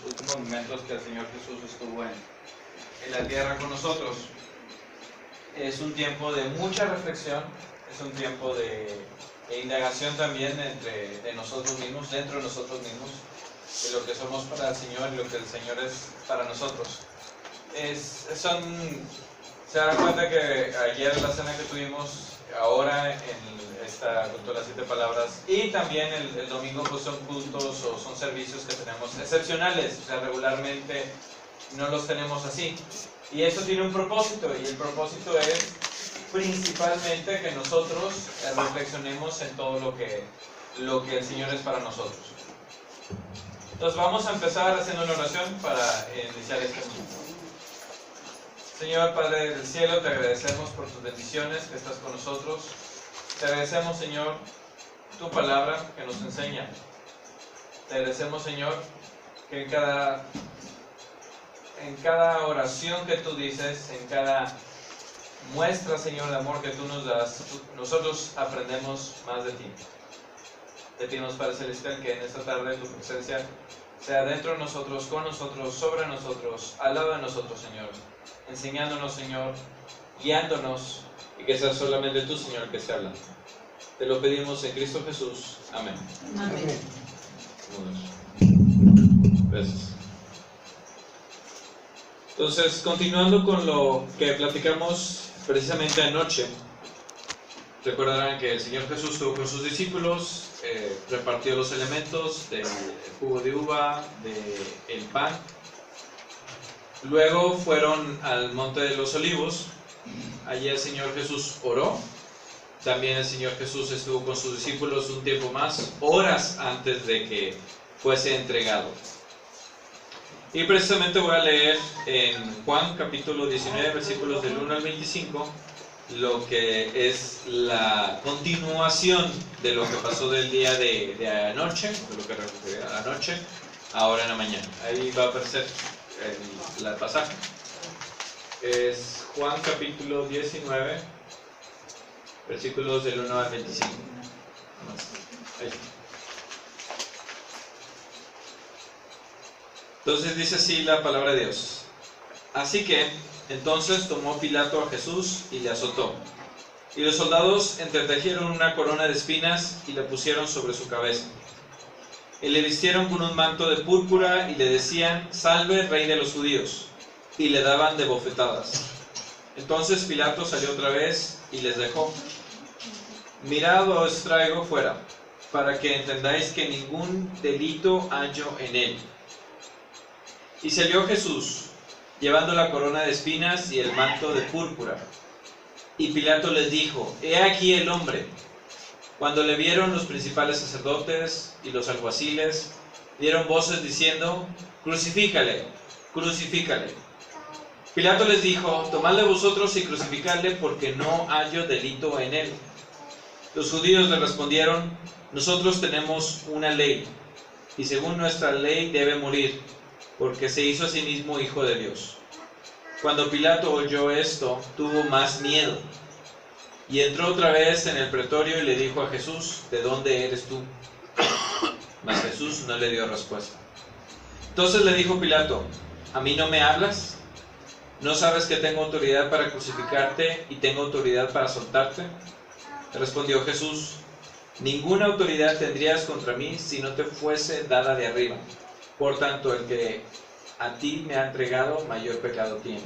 últimos momentos que el Señor Jesús estuvo en la tierra con nosotros. Es un tiempo de mucha reflexión, es un tiempo de indagación también de nosotros mismos, dentro de nosotros mismos, de lo que somos para el Señor y lo que el Señor es para nosotros. Se darán cuenta que ayer la cena que tuvimos, ahora en esta culto de las 7 palabras, y también el domingo, pues son cultos o son servicios que tenemos excepcionales, o sea, regularmente no los tenemos así. Y eso tiene un propósito, y el propósito es principalmente que nosotros reflexionemos en todo lo que el Señor es para nosotros. Entonces vamos a empezar haciendo una oración para iniciar este asunto. Señor Padre del cielo, te agradecemos por tus bendiciones, que estás con nosotros. Te agradecemos, Señor, tu palabra que nos enseña. Te agradecemos, Señor, que en cada oración que tú dices, en cada muestra, Señor, de amor que tú nos das, nosotros aprendemos más de ti. Te pedimos, Padre Celestial, que en esta tarde tu presencia sea dentro de nosotros, con nosotros, sobre nosotros, al lado de nosotros, Señor. Enseñándonos, Señor, guiándonos, y que sea solamente tú, Señor, que se habla. Te lo pedimos en Cristo Jesús. Amén. Amén. Gracias. Entonces, continuando con lo que platicamos precisamente anoche, recordarán que el Señor Jesús estuvo con sus discípulos, repartió los elementos del jugo de uva, del pan. Luego fueron al Monte de los Olivos. Allí el Señor Jesús oró. También el Señor Jesús estuvo con sus discípulos un tiempo más, horas antes de que fuese entregado. Y precisamente voy a leer en Juan capítulo 19, versículos del 1 al 25, lo que es la continuación de lo que pasó del día de anoche, de lo que refería a anoche, ahora en la mañana. Ahí va a aparecer el pasaje. Es Juan capítulo 19, versículos del 1 al 25. Ahí. Entonces dice así la palabra de Dios. Así que entonces tomó Pilato a Jesús y le azotó. Y los soldados entretejieron una corona de espinas y la pusieron sobre su cabeza. Y le vistieron con un manto de púrpura y le decían: Salve, Rey de los judíos. Y le daban de bofetadas. Entonces Pilato salió otra vez y les dejó: Mirad, os traigo fuera, para que entendáis que ningún delito hallo en él. Y salió Jesús, llevando la corona de espinas y el manto de púrpura. Y Pilato les dijo: He aquí el hombre. Cuando le vieron, los principales sacerdotes y los alguaciles dieron voces diciendo: Crucifícale, crucifícale. Pilato les dijo: Tomadle vosotros y crucificadle, porque no hallo delito en él. Los judíos le respondieron: Nosotros tenemos una ley, y según nuestra ley debe morir, porque se hizo a sí mismo hijo de Dios. Cuando Pilato oyó esto, tuvo más miedo, y entró otra vez en el pretorio y le dijo a Jesús: ¿De dónde eres tú? Mas Jesús no le dio respuesta. Entonces le dijo Pilato: ¿A mí no me hablas? ¿No sabes que tengo autoridad para crucificarte y tengo autoridad para soltarte? Respondió Jesús: Ninguna autoridad tendrías contra mí si no te fuese dada de arriba. Por tanto, el que a ti me ha entregado, mayor pecado tiene.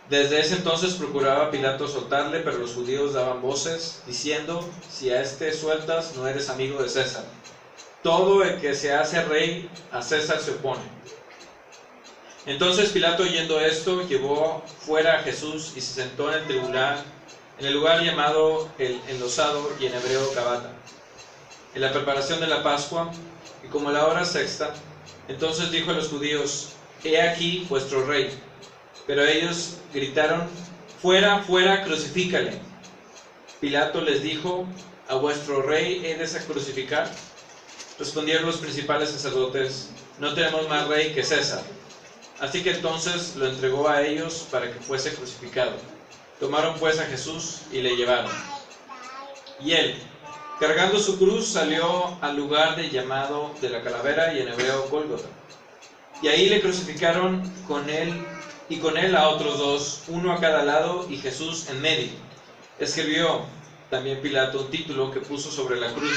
Desde ese entonces procuraba Pilato soltarle, pero los judíos daban voces, diciendo: Si a este sueltas, no eres amigo de César. Todo el que se hace rey, a César se opone. Entonces Pilato, oyendo esto, llevó fuera a Jesús y se sentó en el tribunal, en el lugar llamado el Enlosado, y en hebreo Gabata, en la preparación de la Pascua. Y como la hora sexta, entonces dijo a los judíos: He aquí vuestro rey. Pero ellos gritaron: Fuera, fuera, crucifícale. Pilato les dijo: ¿A vuestro rey he de crucificar? Respondieron los principales sacerdotes: No tenemos más rey que César. Así que entonces lo entregó a ellos para que fuese crucificado. Tomaron pues a Jesús y le llevaron. Y él, Cargando su cruz salió al lugar llamado de la calavera, y en hebreo Gólgota. Y ahí le crucificaron con él a otros dos, uno a cada lado y Jesús en medio. Escribió también Pilato un título que puso sobre la cruz,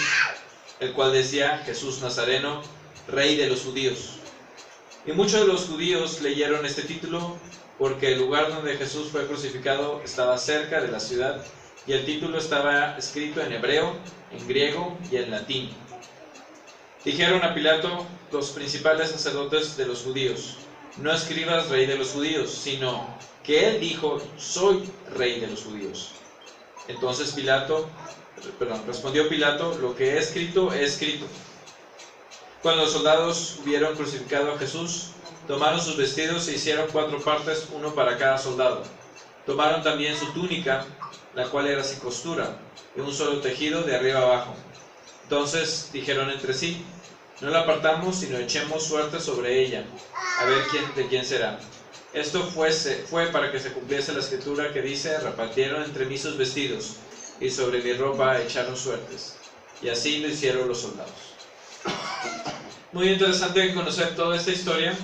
el cual decía: Jesús Nazareno, Rey de los Judíos. Y muchos de los judíos leyeron este título porque el lugar donde Jesús fue crucificado estaba cerca de la ciudad, y el título estaba escrito en hebreo, en griego y en latín. Dijeron a Pilato los principales sacerdotes de los judíos: no escribas Rey de los Judíos, sino que él dijo: soy Rey de los Judíos. Entonces respondió Pilato: lo que he escrito, he escrito. Cuando los soldados hubieron crucificado a Jesús, tomaron sus vestidos e hicieron 4 partes, uno para cada soldado. Tomaron también su túnica, la cual era sin costura, y un solo tejido de arriba abajo. Entonces dijeron entre sí: no la apartamos, sino echemos suerte sobre ella, a ver de quién será. Esto fue para que se cumpliese la escritura que dice: repartieron entre mí sus vestidos, y sobre mi ropa echaron suertes. Y así lo hicieron los soldados. Muy interesante conocer toda esta historia.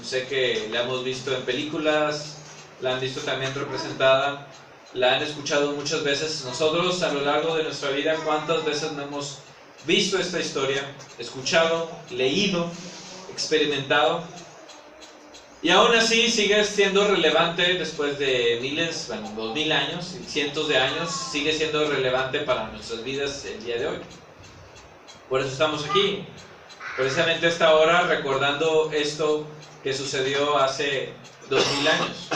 Sé que la hemos visto en películas, la han visto también representada, la han escuchado muchas veces. Nosotros a lo largo de nuestra vida, ¿cuántas veces no hemos visto esta historia, escuchado, leído, experimentado? Y aún así sigue siendo relevante después de 2000 años, cientos de años, sigue siendo relevante para nuestras vidas el día de hoy. Por eso estamos aquí, precisamente a esta hora, recordando esto que sucedió hace 2000 años.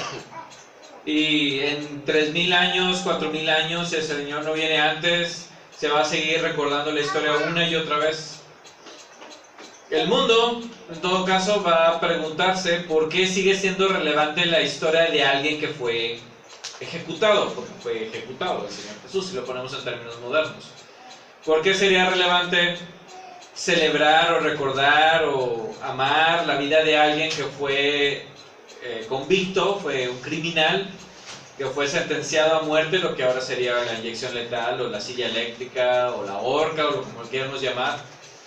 Y en 3000 años, 4000 años, si el Señor no viene antes, se va a seguir recordando la historia una y otra vez. El mundo, en todo caso, va a preguntarse por qué sigue siendo relevante la historia de alguien que fue ejecutado, porque fue ejecutado el Señor Jesús, si lo ponemos en términos modernos. ¿Por qué sería relevante celebrar o recordar o amar la vida de alguien que fue convicto, fue un criminal, que fue sentenciado a muerte, lo que ahora sería la inyección letal o la silla eléctrica o la horca o lo que queramos llamar?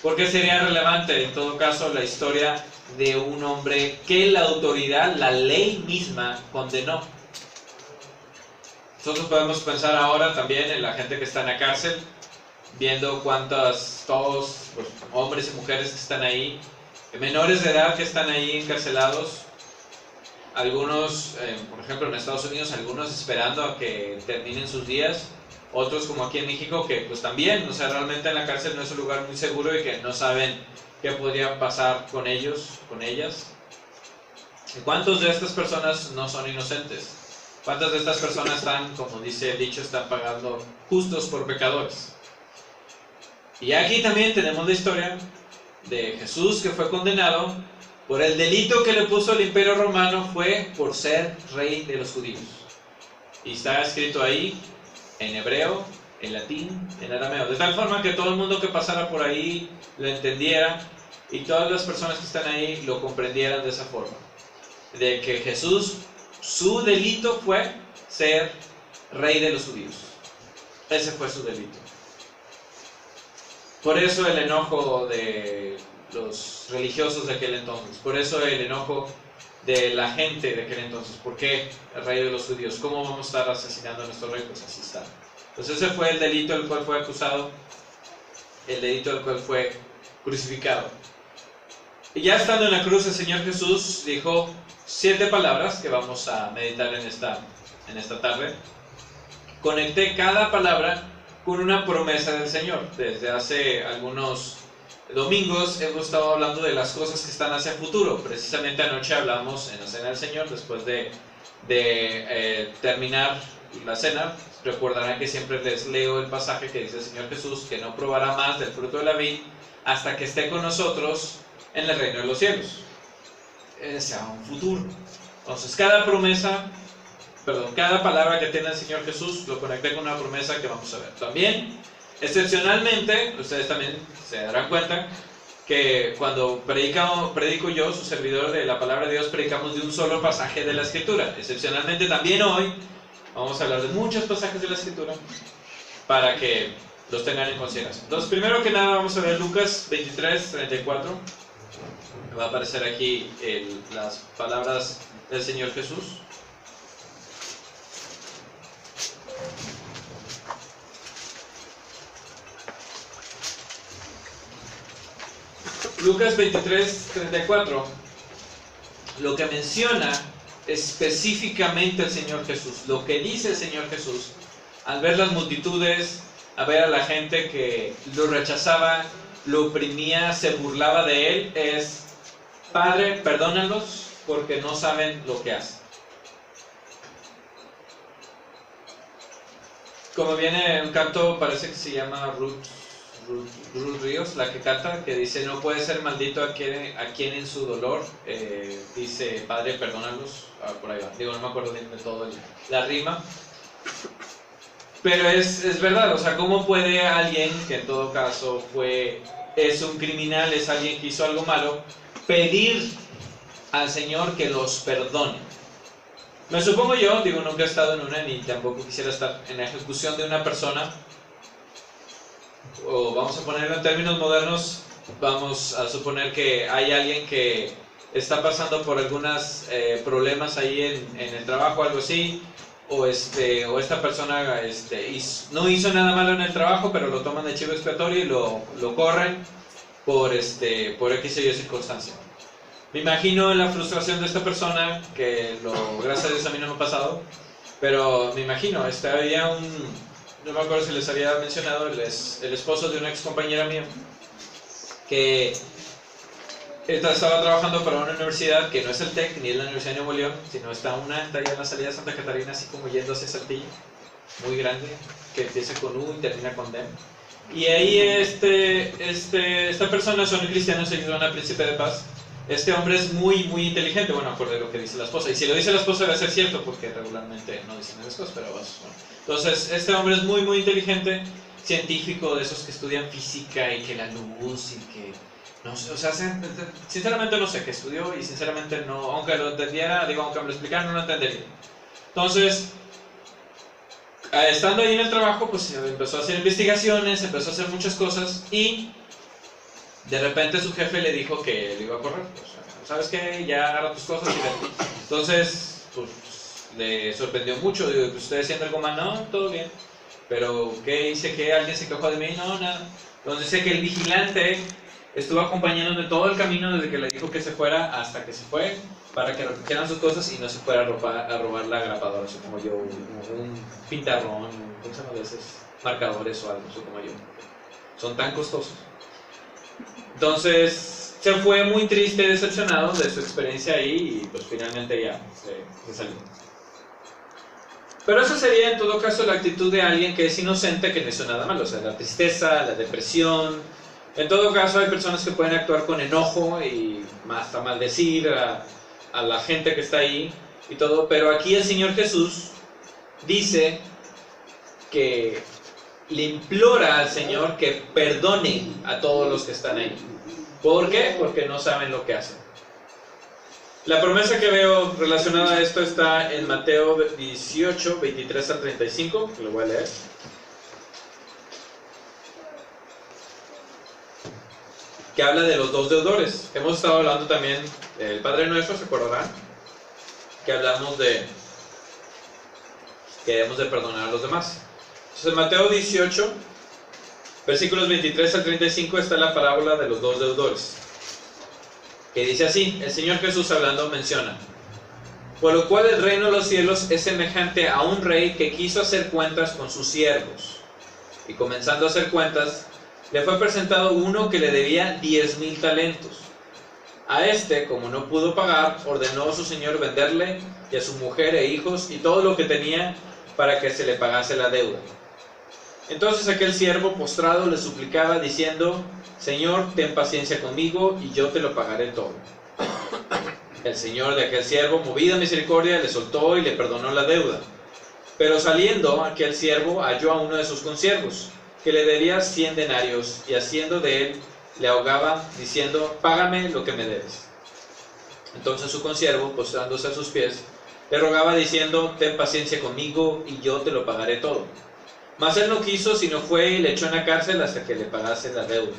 ¿Por qué sería relevante en todo caso la historia de un hombre que la autoridad, la ley misma, condenó? Nosotros podemos pensar ahora también en la gente que está en la cárcel, viendo todos pues, hombres y mujeres que están ahí, menores de edad que están ahí encarcelados, algunos, por ejemplo en Estados Unidos, algunos esperando a que terminen sus días, otros como aquí en México que pues también, o sea, realmente en la cárcel no es un lugar muy seguro y que no saben qué podría pasar con ellos, con ellas. ¿Cuántos de estas personas no son inocentes? ¿Cuántas de estas personas están, como dice el dicho, están pagando justos por pecadores? Y aquí también tenemos la historia de Jesús, que fue condenado por el delito que le puso el Imperio Romano, fue por ser rey de los judíos. Y está escrito ahí en hebreo, en latín, en arameo, de tal forma que todo el mundo que pasara por ahí lo entendiera y todas las personas que están ahí lo comprendieran de esa forma, de que Jesús, su delito fue ser rey de los judíos. Ese fue su delito. Por eso el enojo de los religiosos de aquel entonces, por eso el enojo de la gente de aquel entonces. ¿Por qué el rey de los judíos? ¿Cómo vamos a estar asesinando a nuestro rey? Pues así está. Pues ese fue el delito del cual fue acusado, el delito del cual fue crucificado. Y ya estando en la cruz, el Señor Jesús dijo 7 palabras que vamos a meditar en esta tarde. Conecté cada palabra con una promesa del Señor. Desde hace algunos domingos hemos estado hablando de las cosas que están hacia el futuro. Precisamente anoche hablamos en la Cena del Señor, después de terminar la cena. Recordarán que siempre les leo el pasaje que dice el Señor Jesús, que no probará más del fruto de la vid hasta que esté con nosotros en el reino de los cielos. Sea un futuro. Entonces cada palabra que tiene el Señor Jesús lo conecté con una promesa que vamos a ver. También, excepcionalmente, ustedes también se darán cuenta que cuando predico yo, su servidor de la palabra de Dios, predicamos de un solo pasaje de la Escritura. Excepcionalmente también hoy vamos a hablar de muchos pasajes de la Escritura para que los tengan en consideración. Entonces, primero que nada vamos a ver Lucas 23, 34. Va a aparecer aquí las palabras del Señor Jesús. Lucas 23, 34, lo que menciona específicamente el Señor Jesús, lo que dice el Señor Jesús, al ver las multitudes, a ver a la gente que lo rechazaba, lo oprimía, se burlaba de él, es: Padre, perdónalos porque no saben lo que hacen. Como viene un canto, parece que se llama Ruth Ríos, la que canta, que dice: no puede ser maldito a quien en su dolor dice: Padre, perdónalos. Por ahí va, digo, no me acuerdo bien de todo la rima, pero es verdad. O sea, ¿cómo puede alguien que en todo caso es un criminal, es alguien que hizo algo malo, pedir al Señor que los perdone? Me supongo yo, digo, nunca he estado en una, ni tampoco quisiera estar en la ejecución de una persona, o vamos a ponerlo en términos modernos, vamos a suponer que hay alguien que está pasando por algunos problemas ahí en el trabajo, algo así, o esta persona no hizo nada malo en el trabajo, pero lo toman de chivo expiatorio y lo corren por X o Y circunstancia. Me imagino la frustración de esta persona, que gracias a Dios a mí no me ha pasado, pero me imagino, había no me acuerdo si les había mencionado, el esposo de una ex compañera mía, que estaba trabajando para una universidad que no es el TEC, ni es la Universidad de Nuevo León, sino está allá en la salida de Santa Catarina, así como yendo hacia Saltillo, muy grande, que empieza con U y termina con D. Y ahí esta persona, son cristianos, ellos van a Príncipe de Paz. Este hombre es muy, muy inteligente, bueno, acorde a lo que dice la esposa, y si lo dice la esposa debe ser cierto, porque regularmente no dicen esas cosas, pero bueno. Entonces, este hombre es muy, muy inteligente, científico, de esos que estudian física y que la luz y que, no sé, o sea, sinceramente no sé qué estudió y sinceramente no, aunque lo entendiera, digo, aunque me lo explicaran, no lo entendería. Entonces, estando ahí en el trabajo, pues empezó a hacer investigaciones, empezó a hacer muchas cosas y de repente su jefe le dijo que le iba a correr. O sea, ¿sabes qué? Ya agarra tus cosas y vete. Entonces, pues, le sorprendió mucho. Digo, pues, ¿estoy haciendo algo mal? No, todo bien. Pero, ¿qué hice? ¿Qué? ¿Alguien se quejó de mí? No, nada. Entonces dice que el vigilante estuvo acompañándome todo el camino desde que le dijo que se fuera hasta que se fue, para que recogieran sus cosas y no se fuera a robar la grapadora, supongo yo, un pintarrón, ¿cómo se llama? De esos marcadores o algo, supongo yo. Son tan costosos. Entonces se fue muy triste, decepcionado de su experiencia ahí y pues finalmente ya se salió. Pero eso sería en todo caso la actitud de alguien que es inocente, que no hizo nada malo, o sea, la tristeza, la depresión. En todo caso hay personas que pueden actuar con enojo y hasta maldecir a la gente que está ahí y todo, pero aquí el Señor Jesús dice que le implora al Señor que perdone a todos los que están ahí. ¿Por qué? Porque no saben lo que hacen. La promesa que veo relacionada a esto está en Mateo 18, 23 al 35, que lo voy a leer. Que habla de los dos deudores. Hemos estado hablando también del Padre Nuestro, ¿se acordarán? Que hablamos que debemos de perdonar a los demás. Entonces en Mateo 18, versículos 23 al 35 está la parábola de los dos deudores, que dice así, el Señor Jesús hablando menciona: por lo cual el reino de los cielos es semejante a un rey que quiso hacer cuentas con sus siervos, y comenzando a hacer cuentas, le fue presentado uno que le debía 10,000 talentos. A este, como no pudo pagar, ordenó a su señor venderle y a su mujer e hijos y todo lo que tenía para que se le pagase la deuda. Entonces aquel siervo postrado le suplicaba diciendo: Señor, ten paciencia conmigo y yo te lo pagaré todo. El señor de aquel siervo, movido a misericordia, le soltó y le perdonó la deuda. Pero saliendo aquel siervo halló a uno de sus consiervos, que le debía 100 denarios, y haciendo de él, le ahogaba, diciendo: págame lo que me debes. Entonces su consiervo, postrándose a sus pies, le rogaba diciendo: ten paciencia conmigo y yo te lo pagaré todo. Mas él no quiso, sino fue y le echó en la cárcel hasta que le pagase la deuda.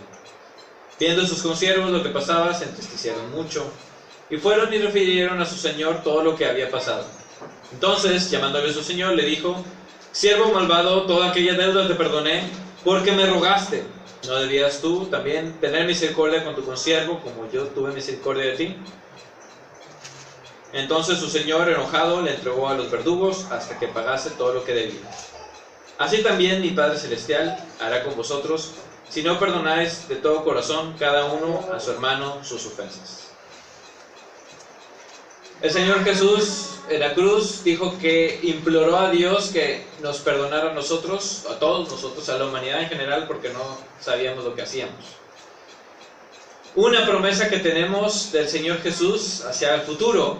Viendo sus consiervos lo que pasaba, se entristecieron mucho, y fueron y refirieron a su señor todo lo que había pasado. Entonces, llamándole a su señor, le dijo: siervo malvado, toda aquella deuda te perdoné, porque me rogaste. ¿No debías tú también tener misericordia con tu consiervo, como yo tuve misericordia de ti? Entonces su señor, enojado, le entregó a los verdugos hasta que pagase todo lo que debía. Así también mi Padre Celestial hará con vosotros, si no perdonáis de todo corazón cada uno a su hermano sus ofensas. El Señor Jesús en la cruz dijo que imploró a Dios que nos perdonara a nosotros, a todos nosotros, a la humanidad en general, porque no sabíamos lo que hacíamos. Una promesa que tenemos del Señor Jesús hacia el futuro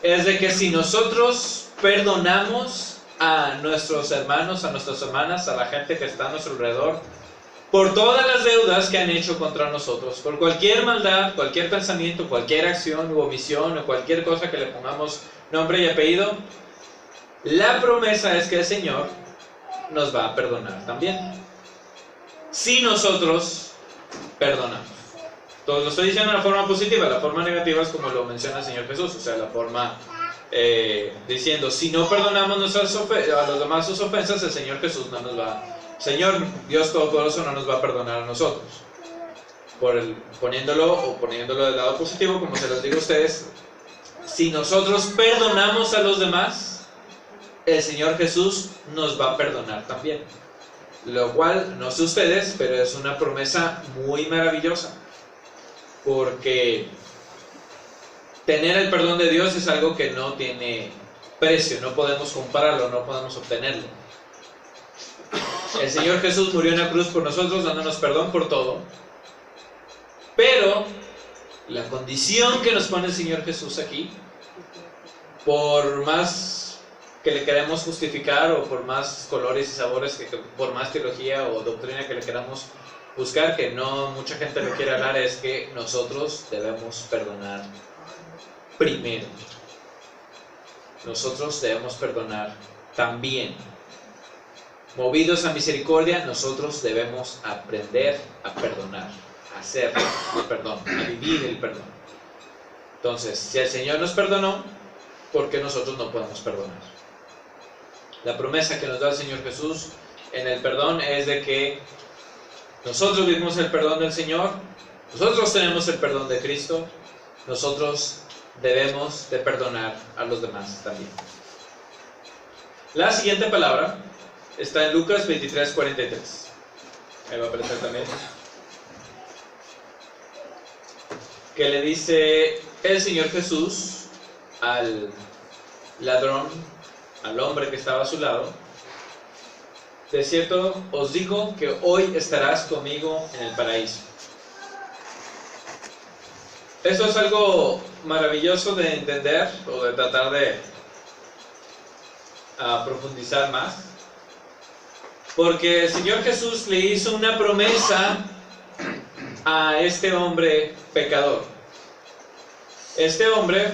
es de que si nosotros perdonamos a nuestros hermanos, a nuestras hermanas, a la gente que está a nuestro alrededor, por todas las deudas que han hecho contra nosotros, por cualquier maldad, cualquier pensamiento, cualquier acción u omisión o cualquier cosa que le pongamos nombre y apellido, la promesa es que el Señor nos va a perdonar también, si nosotros perdonamos. Entonces lo estoy diciendo de la forma positiva. La forma negativa es como lo menciona el Señor Jesús, o sea, la forma diciendo, si no perdonamos a los demás sus ofensas, el Señor Jesús no nos va, Señor Dios Todopoderoso no nos va a perdonar a nosotros. Poniéndolo del lado positivo, como se los digo a ustedes, si nosotros perdonamos a los demás, el Señor Jesús nos va a perdonar también. Lo cual, no sé ustedes, pero es una promesa muy maravillosa. Porque tener el perdón de Dios es algo que no tiene precio, no podemos comprarlo, no podemos obtenerlo. El Señor Jesús murió en la cruz por nosotros, dándonos perdón por todo. Pero la condición que nos pone el Señor Jesús aquí, por más que le queremos justificar o por más colores y sabores, por más teología o doctrina que le queramos buscar, que no mucha gente lo quiere hablar, es que nosotros debemos perdonar primero. Nosotros debemos perdonar también. Movidos a misericordia, nosotros debemos aprender a perdonar, a hacer el perdón, a vivir el perdón. Entonces, si el Señor nos perdonó, ¿por qué nosotros no podemos perdonar? La promesa que nos da el Señor Jesús en el perdón es de que nosotros vivimos el perdón del Señor, nosotros tenemos el perdón de Cristo, nosotros debemos de perdonar a los demás también. La siguiente palabra está en Lucas 23:43. Ahí va a aparecer también. Que le dice el Señor Jesús al ladrón, al hombre que estaba a su lado: de cierto os digo que hoy estarás conmigo en el paraíso. Esto es algo maravilloso de entender o de tratar de profundizar más, porque el Señor Jesús le hizo una promesa a este hombre pecador. Este hombre,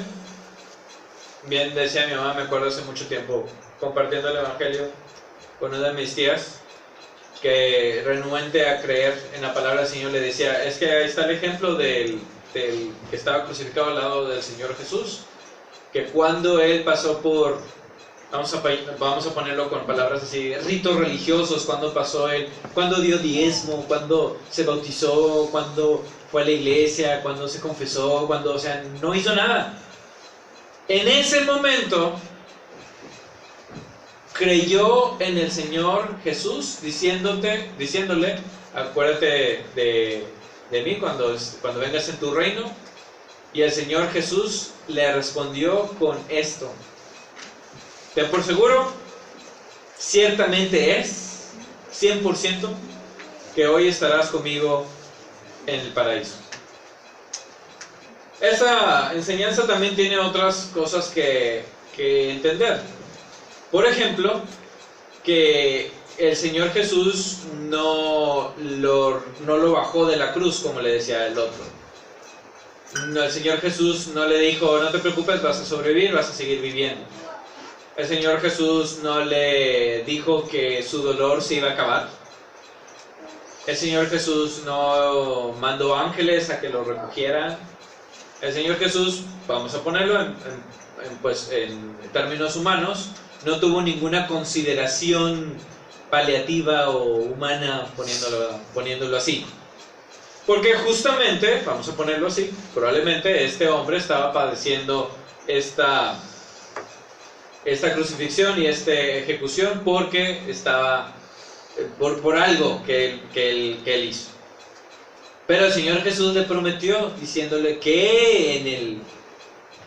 bien decía mi mamá, me acuerdo hace mucho tiempo compartiendo el Evangelio con una de mis tías, que renuente a creer en la palabra del Señor, le decía: es que ahí está el ejemplo del que estaba crucificado al lado del Señor Jesús, que cuando él pasó por, vamos a ponerlo con palabras así, ritos religiosos, cuando pasó él, cuando dio diezmo, cuando se bautizó, cuando fue a la iglesia, cuando se confesó, o sea, no hizo nada. En ese momento creyó en el Señor Jesús, diciéndole: acuérdate de mí cuando vengas en tu reino. Y el Señor Jesús le respondió con esto: ten por seguro, ciertamente es 100% que hoy estarás conmigo en el paraíso. Esta enseñanza también tiene otras cosas que entender. Por ejemplo, que el Señor Jesús no lo bajó de la cruz, como le decía el otro. No, el Señor Jesús no le dijo: no te preocupes, vas a sobrevivir, vas a seguir viviendo. El Señor Jesús no le dijo que su dolor se iba a acabar. El Señor Jesús no mandó ángeles a que lo recogieran. El Señor Jesús, vamos a ponerlo en términos humanos, no tuvo ninguna consideración paliativa o humana, poniéndolo así. Porque justamente, vamos a ponerlo así, probablemente este hombre estaba padeciendo esta crucifixión y esta ejecución porque estaba por algo que él hizo. Pero el Señor Jesús le prometió, diciéndole que en el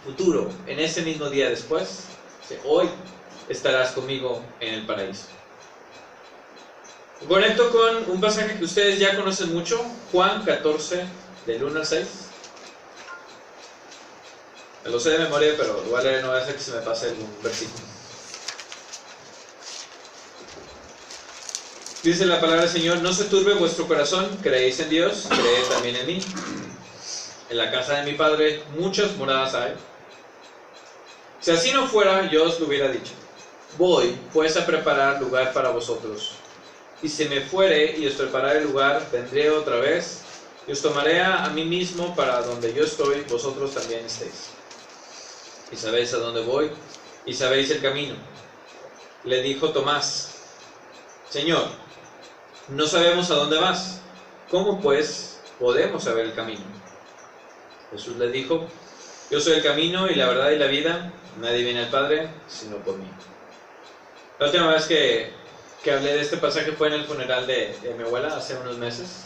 futuro, en ese mismo día después, hoy estarás conmigo en el paraíso. Conecto con un pasaje que ustedes ya conocen mucho, Juan 14, del 1 al 6. Me lo sé de memoria, pero lo voy a leer, no va a ser que se me pase algún versículo. Dice la palabra del Señor: no se turbe vuestro corazón, creéis en Dios, creed también en mí. En la casa de mi Padre muchas moradas hay. Si así no fuera, yo os lo hubiera dicho. Voy pues a preparar lugar para vosotros. Y si me fuere y os prepararé el lugar, vendré otra vez y os tomaré a mí mismo, para donde yo estoy, vosotros también estéis. Y sabéis a dónde voy, y sabéis el camino. Le dijo Tomás: Señor, no sabemos a dónde vas. ¿Cómo pues podemos saber el camino? Jesús le dijo: yo soy el camino y la verdad y la vida. Nadie viene al Padre sino por mí. La última vez que hablé de este pasaje fue en el funeral de mi abuela hace unos meses.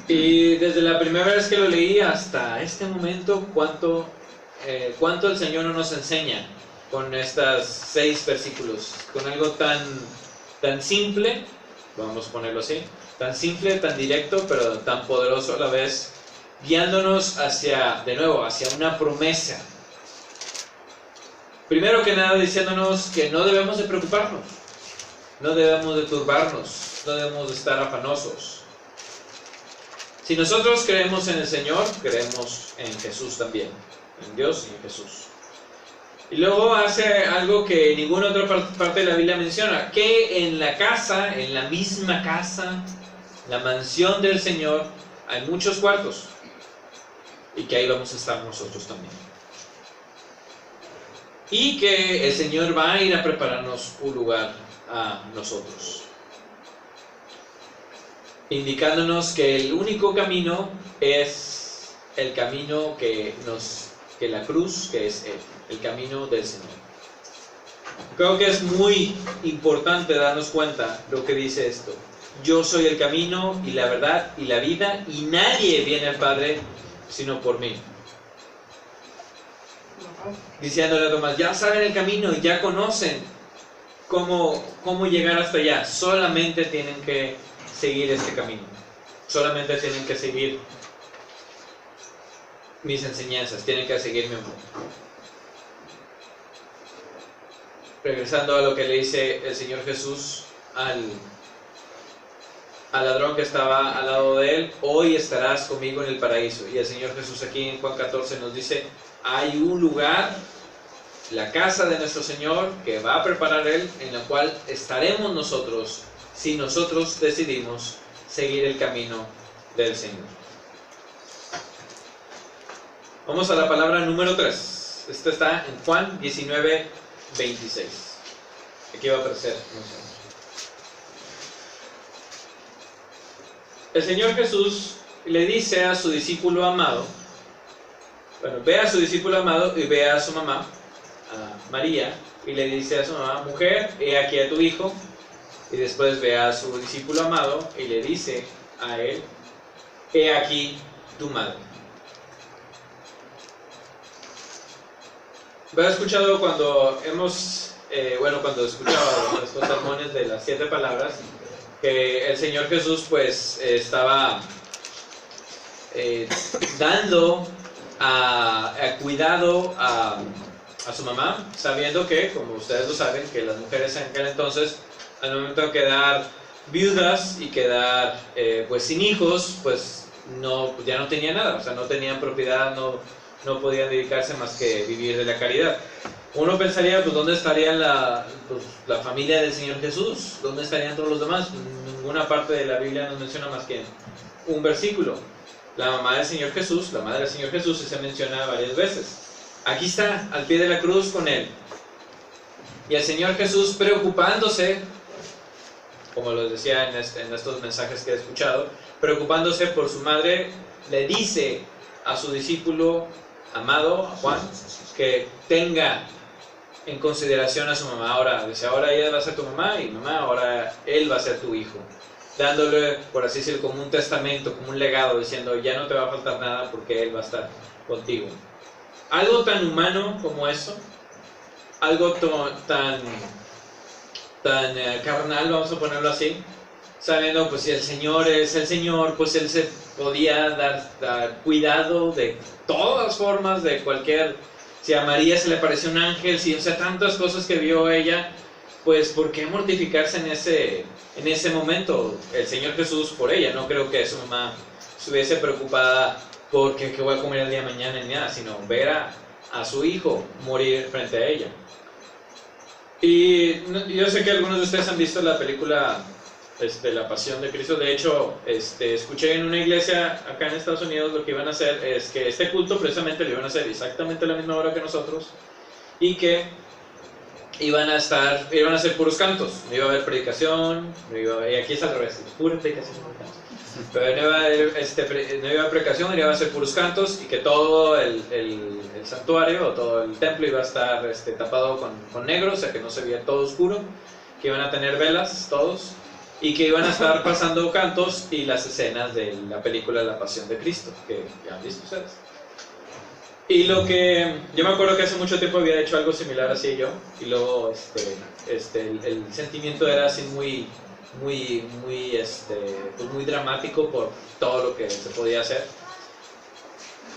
Y desde la primera vez que lo leí hasta este momento, cuánto el Señor no nos enseña con estos 6 versículos, con algo tan simple, vamos a ponerlo así, tan simple, tan directo, pero tan poderoso a la vez, guiándonos hacia una promesa. Primero que nada, diciéndonos que no debemos de preocuparnos, no debemos de turbarnos, no debemos de estar afanosos. Si nosotros creemos en el Señor, creemos en Jesús también, en Dios y en Jesús. Y luego hace algo que ninguna otra parte de la Biblia menciona, que en la misma casa, la mansión del Señor, hay muchos cuartos, y que ahí vamos a estar nosotros también. Y que el Señor va a ir a prepararnos un lugar a nosotros, indicándonos que el único camino es el camino que la cruz, que es el camino del Señor. Creo que es muy importante darnos cuenta lo que dice esto: yo soy el camino y la verdad y la vida, y nadie viene al Padre sino por mí. Diciéndole a Tomás: ya saben el camino, ya conocen cómo llegar hasta allá, solamente tienen que seguir este camino, solamente tienen que seguir mis enseñanzas, tienen que seguir mi amor. Regresando a lo que le dice el Señor Jesús al ladrón que estaba al lado de él: hoy estarás conmigo en el paraíso. Y el Señor Jesús aquí en Juan 14 nos dice: hay un lugar, la casa de nuestro Señor, que va a preparar Él, en la cual estaremos nosotros, si nosotros decidimos seguir el camino del Señor. Vamos a la palabra número 3. Esta está en Juan 19, 26. Aquí va a aparecer. El Señor Jesús le dice a su discípulo amado, ve a su discípulo amado y ve a su mamá, a María, y le dice a su mamá: mujer, he aquí a tu hijo. Y después ve a su discípulo amado y le dice a él: he aquí tu madre. ¿Has escuchado cuando cuando escuchaba los sermones de las 7 palabras, que el Señor Jesús pues estaba dando cuidado a su mamá, sabiendo que, como ustedes lo saben, que las mujeres en aquel entonces, al momento de quedar viudas y quedar pues sin hijos, pues ya no tenían nada, o sea, no tenían propiedad, no podían dedicarse más que vivir de la caridad. Uno pensaría, pues, ¿dónde estaría la familia del Señor Jesús? ¿Dónde estarían todos los demás? Ninguna parte de la Biblia nos menciona más que un versículo. La mamá del Señor Jesús, la madre del Señor Jesús, se menciona varias veces. Aquí está, al pie de la cruz con él. Y el Señor Jesús, preocupándose, como lo decía en estos mensajes que he escuchado, preocupándose por su madre, le dice a su discípulo amado, a Juan, que tenga en consideración a su mamá. Ahora, dice, ahora ella va a ser tu mamá, y mamá, ahora él va a ser tu hijo. Dándole, por así decirlo, como un testamento, como un legado, diciendo, ya no te va a faltar nada porque él va a estar contigo. Algo tan humano como eso, algo tan carnal, vamos a ponerlo así, sabiendo, pues si el Señor es el Señor, pues él se podía dar cuidado de todas formas, de cualquier, si a María se le pareció un ángel, si, o sea, tantas cosas que vio ella, pues ¿por qué mortificarse en ese momento? El Señor Jesús por ella. No creo que su mamá estuviese preocupada porque qué voy a comer el día de mañana ni nada, sino ver a su hijo morir frente a ella. Y yo sé que algunos de ustedes han visto la película La Pasión de Cristo. De hecho, escuché en una iglesia acá en Estados Unidos lo que iban a hacer es que este culto precisamente lo iban a hacer exactamente a la misma hora que nosotros, y que iban a hacer puros cantos. No iba a haber predicación, y aquí es al revés, pura predicación, pero no iba a haber predicación, iba a ser puros cantos, y que todo el santuario o todo el templo iba a estar tapado con negro, o sea que no se veía todo oscuro, que iban a tener velas todos, y que iban a estar pasando cantos y las escenas de la película La Pasión de Cristo, que ya han visto ustedes. Y lo que yo me acuerdo que hace mucho tiempo había hecho algo similar así yo, y luego el sentimiento era así muy dramático por todo lo que se podía hacer.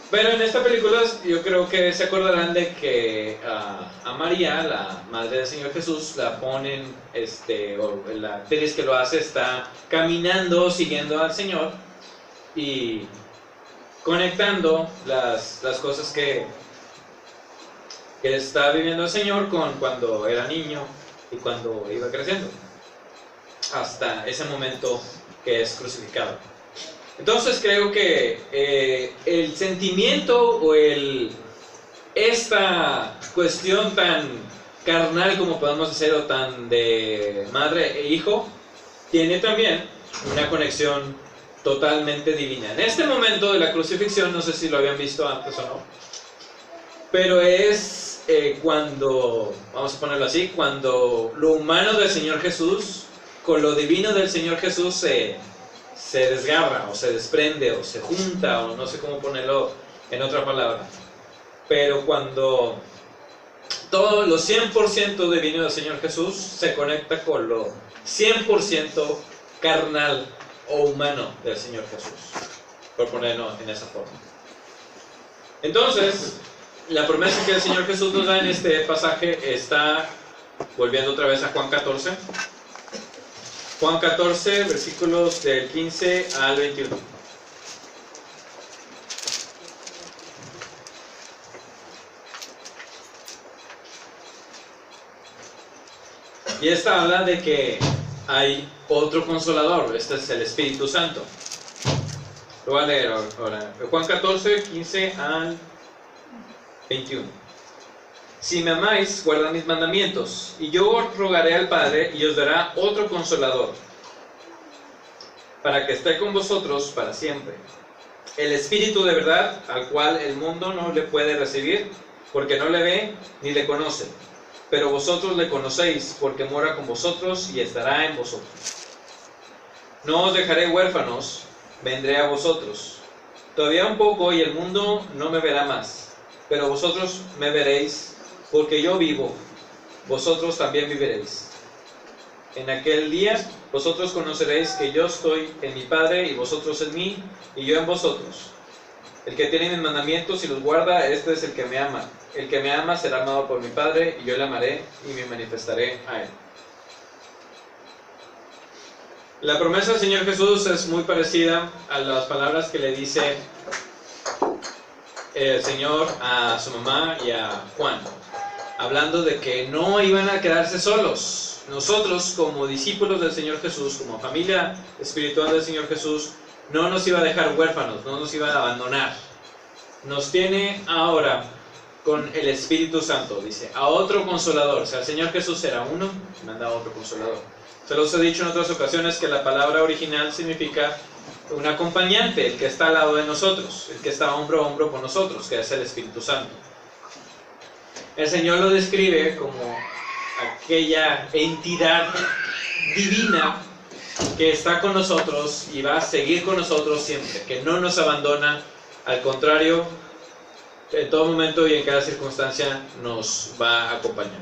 Pero en esta película yo creo que se acordarán de que a María, la madre del Señor Jesús, la ponen, o la actriz que lo hace está caminando, siguiendo al Señor y conectando las cosas que está viviendo el Señor con cuando era niño y cuando iba creciendo, hasta ese momento que es crucificado. Entonces creo que el sentimiento o esta cuestión tan carnal como podemos hacer, o tan de madre e hijo, tiene también una conexión totalmente divina. En este momento de la crucifixión, no sé si lo habían visto antes o no, pero es cuando, vamos a ponerlo así, cuando lo humano del Señor Jesús con lo divino del Señor Jesús se desgarra, o se desprende, o se junta, o no sé cómo ponerlo en otra palabra. Pero cuando todo lo 100% divino del Señor Jesús se conecta con lo 100% carnal o humano del Señor Jesús, por ponerlo en esa forma. Entonces, la promesa que el Señor Jesús nos da en este pasaje está, volviendo otra vez a Juan 14, Juan 14, versículos del 15 al 21. Y esta habla de que hay otro consolador, este es el Espíritu Santo. Lo voy a leer ahora. Juan 14, 15 al 21. Si me amáis, guardad mis mandamientos, y yo os rogaré al Padre, y os dará otro consolador, para que esté con vosotros para siempre. El Espíritu de verdad, al cual el mundo no le puede recibir, porque no le ve ni le conoce. Pero vosotros le conocéis, porque mora con vosotros y estará en vosotros. No os dejaré huérfanos, vendré a vosotros. Todavía un poco y el mundo no me verá más, pero vosotros me veréis, porque yo vivo, vosotros también viviréis. En aquel día vosotros conoceréis que yo estoy en mi Padre, y vosotros en mí, y yo en vosotros. El que tiene mis mandamientos y los guarda, este es el que me ama. El que me ama será amado por mi Padre, y yo le amaré y me manifestaré a él. La promesa del Señor Jesús es muy parecida a las palabras que le dice el Señor a su mamá y a Juan, hablando de que no iban a quedarse solos. Nosotros, como discípulos del Señor Jesús, como familia espiritual del Señor Jesús, no nos iba a dejar huérfanos, no nos iba a abandonar. Nos tiene ahora con el Espíritu Santo, dice, a otro consolador. O sea, el Señor Jesús era uno, manda a otro consolador. Se los he dicho en otras ocasiones que la palabra original significa un acompañante, el que está al lado de nosotros, el que está hombro a hombro con nosotros, que es el Espíritu Santo. El Señor lo describe como aquella entidad divina que está con nosotros y va a seguir con nosotros siempre, que no nos abandona, al contrario, en todo momento y en cada circunstancia nos va a acompañar.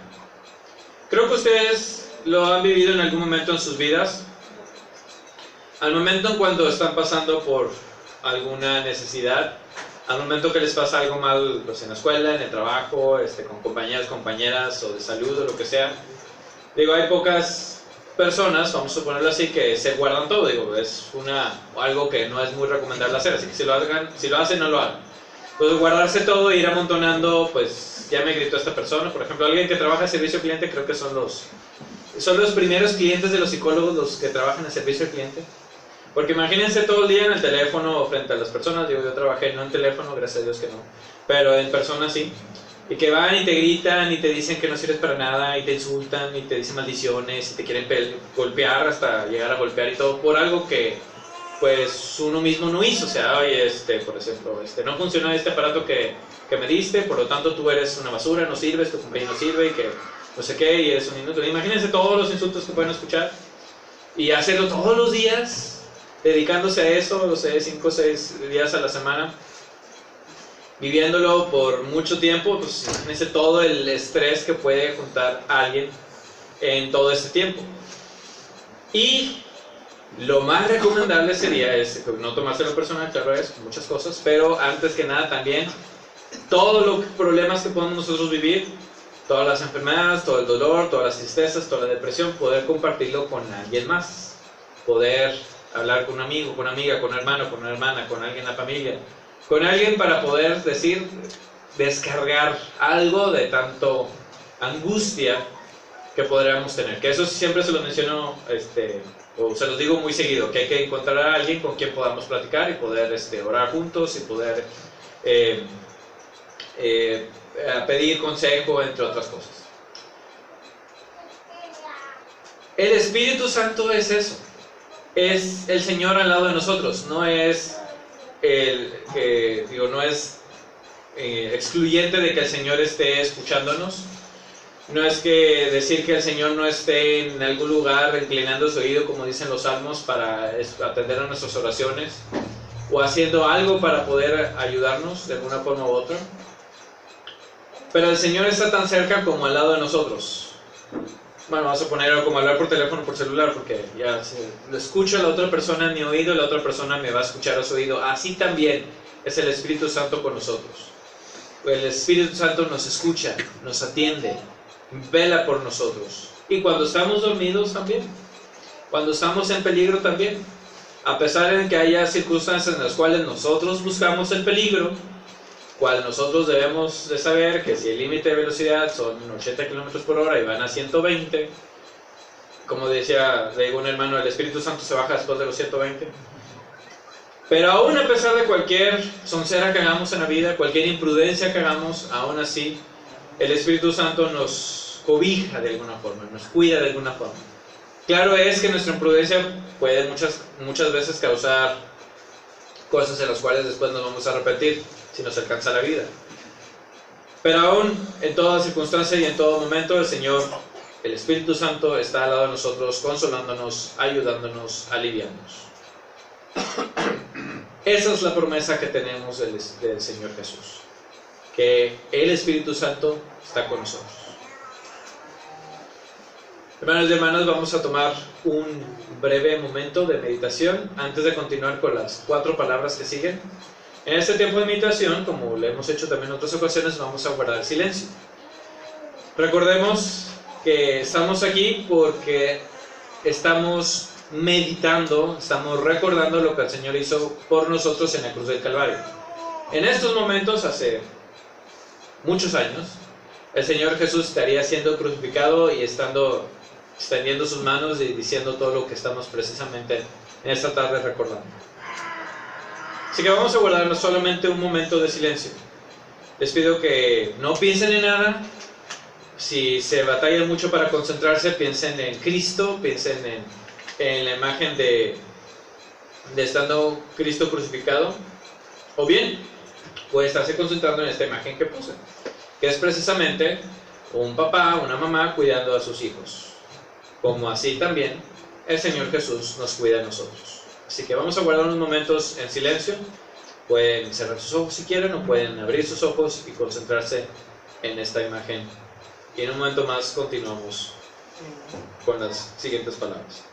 Creo que ustedes lo han vivido en algún momento en sus vidas, al momento en cuando están pasando por alguna necesidad, al momento que les pasa algo mal, pues en la escuela, en el trabajo, con compañeros, compañeras o de salud o lo que sea. Digo, hay pocas personas, vamos a suponerlo así, que se guardan todo. Digo, es algo que no es muy recomendable hacer, así que si lo hacen, no lo hagan. Pues guardarse todo e ir amontonando, pues ya me gritó esta persona. Por ejemplo, alguien que trabaja en servicio al cliente, creo que son los primeros clientes de los psicólogos los que trabajan en servicio al cliente. Porque imagínense todo el día en el teléfono frente a las personas. Digo, yo trabajé no en teléfono, gracias a Dios que no, pero en persona sí. Y que van y te gritan y te dicen que no sirves para nada y te insultan y te dicen maldiciones y te quieren golpear hasta llegar a golpear y todo por algo que pues uno mismo no hizo. O sea, oye, por ejemplo, no funcionó este aparato que me diste, por lo tanto tú eres una basura, no sirves, tu compañero no sirve y que no sé qué y eres un inútil. Imagínense todos los insultos que pueden escuchar y hacerlo todos los días, dedicándose a eso, no sé, 5 o 6 días a la semana, viviéndolo por mucho tiempo. Pues imagínense todo el estrés que puede juntar a alguien en todo ese tiempo. Y lo más recomendable sería no tomárselo personal, claro, es muchas cosas, pero antes que nada también todos los problemas que podemos nosotros vivir, todas las enfermedades, todo el dolor, todas las tristezas, toda la depresión, poder compartirlo con alguien más, poder hablar con un amigo, con una amiga, con un hermano, con una hermana, con alguien en la familia, con alguien para poder descargar algo de tanto angustia que podríamos tener. Que eso siempre se lo menciono, o se los digo muy seguido, que hay que encontrar a alguien con quien podamos platicar y poder orar juntos y poder pedir consejo, entre otras cosas. El Espíritu Santo es eso. Es el Señor al lado de nosotros, no es excluyente de que el Señor esté escuchándonos, no es que decir que el Señor no esté en algún lugar inclinando su oído, como dicen los salmos, para atender a nuestras oraciones, o haciendo algo para poder ayudarnos de alguna forma u otra, pero el Señor está tan cerca como al lado de nosotros. Bueno, vamos a ponerlo como hablar por teléfono, por celular, porque ya lo escucho a la otra persona en mi oído, la otra persona me va a escuchar a su oído. Así también es el Espíritu Santo con nosotros. El Espíritu Santo nos escucha, nos atiende, vela por nosotros. Y cuando estamos dormidos también, cuando estamos en peligro también. A pesar de que haya circunstancias en las cuales nosotros buscamos el peligro, cual nosotros debemos de saber que si el límite de velocidad son 80 km por hora y van a 120, como decía un hermano, el Espíritu Santo se baja después de los 120. Pero aún a pesar de cualquier soncera que hagamos en la vida, cualquier imprudencia que hagamos, aún así el Espíritu Santo nos cobija de alguna forma, nos cuida de alguna forma. Claro es que nuestra imprudencia puede muchas veces causar cosas en las cuales después nos vamos a arrepentir si nos alcanza la vida. Pero aún en toda circunstancia y en todo momento, el Señor, el Espíritu Santo, está al lado de nosotros, consolándonos, ayudándonos, aliviándonos. Esa es la promesa que tenemos del Señor Jesús, que el Espíritu Santo está con nosotros. Hermanos y hermanas, vamos a tomar un breve momento de meditación antes de continuar con las 4 palabras que siguen. En este tiempo de meditación, como lo hemos hecho también en otras ocasiones, vamos a guardar silencio. Recordemos que estamos aquí porque estamos meditando, estamos recordando lo que el Señor hizo por nosotros en la cruz del Calvario. En estos momentos, hace muchos años, el Señor Jesús estaría siendo crucificado y extendiendo sus manos y diciendo todo lo que estamos precisamente en esta tarde recordando. Así que vamos a guardarnos solamente un momento de silencio. Les pido que no piensen en nada. Si se batallan mucho para concentrarse, piensen en Cristo, piensen en la imagen de estando Cristo crucificado. O bien, puede estarse concentrando en esta imagen que puse, que es precisamente un papá, una mamá cuidando a sus hijos. Como así también el Señor Jesús nos cuida a nosotros. Así que vamos a guardar unos momentos en silencio. Pueden cerrar sus ojos si quieren o pueden abrir sus ojos y concentrarse en esta imagen. Y en un momento más continuamos con las siguientes palabras.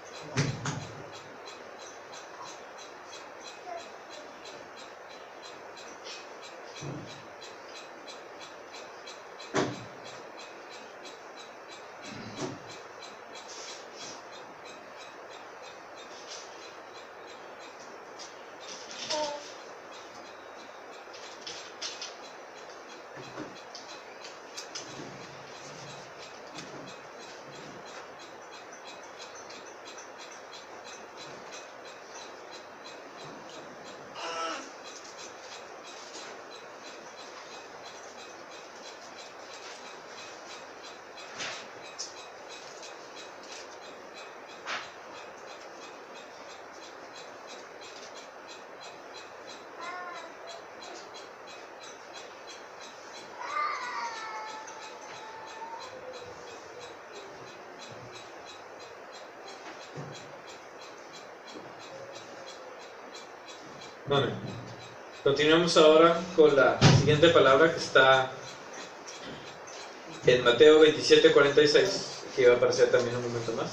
Amén. Continuamos ahora con la siguiente palabra que está en Mateo 27:46, que va a aparecer también un momento más.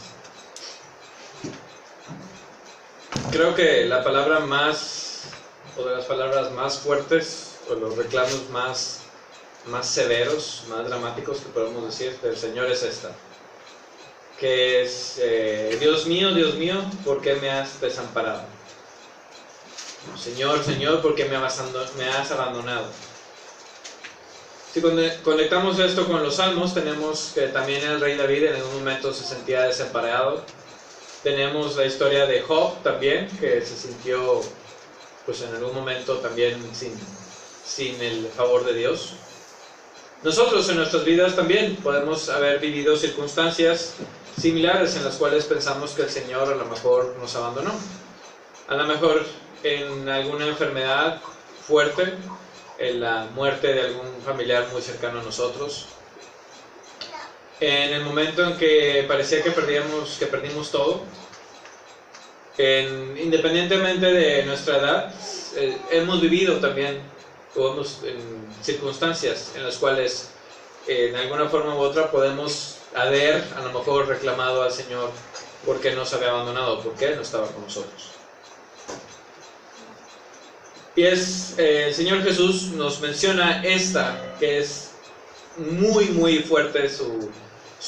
Creo que la palabra más, o de las palabras más fuertes, o los reclamos más severos, más dramáticos que podemos decir del Señor es esta, que es, Dios mío, ¿por qué me has desamparado? Señor, Señor, ¿por qué me has abandonado? Si conectamos esto con los salmos, tenemos que también el rey David en algún momento se sentía desamparado. Tenemos la historia de Job también, que se sintió pues en algún momento también sin el favor de Dios. Nosotros en nuestras vidas también podemos haber vivido circunstancias similares en las cuales pensamos que el Señor a lo mejor nos abandonó. A lo mejor en alguna enfermedad fuerte, en la muerte de algún familiar muy cercano a nosotros, en el momento en que parecía que perdimos todo, independientemente de nuestra edad, hemos vivido también en circunstancias en las cuales en alguna forma u otra podemos haber a lo mejor reclamado al Señor por qué nos había abandonado, por qué no estaba con nosotros. Y el Señor Jesús nos menciona esta, que es muy muy fuerte su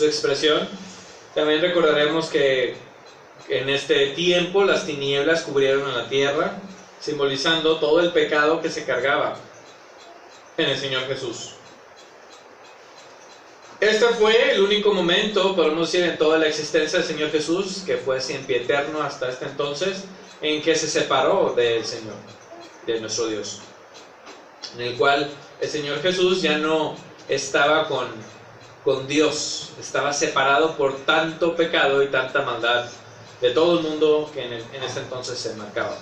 expresión. También recordaremos que en este tiempo las tinieblas cubrieron a la tierra, simbolizando todo el pecado que se cargaba en el Señor Jesús. Este fue el único momento, podemos decir, en toda la existencia del Señor Jesús, que fue siempre eterno hasta este entonces, en que se separó del Señor, de nuestro Dios, en el cual el Señor Jesús ya no estaba con Dios, estaba separado por tanto pecado y tanta maldad de todo el mundo que en ese entonces se marcaba.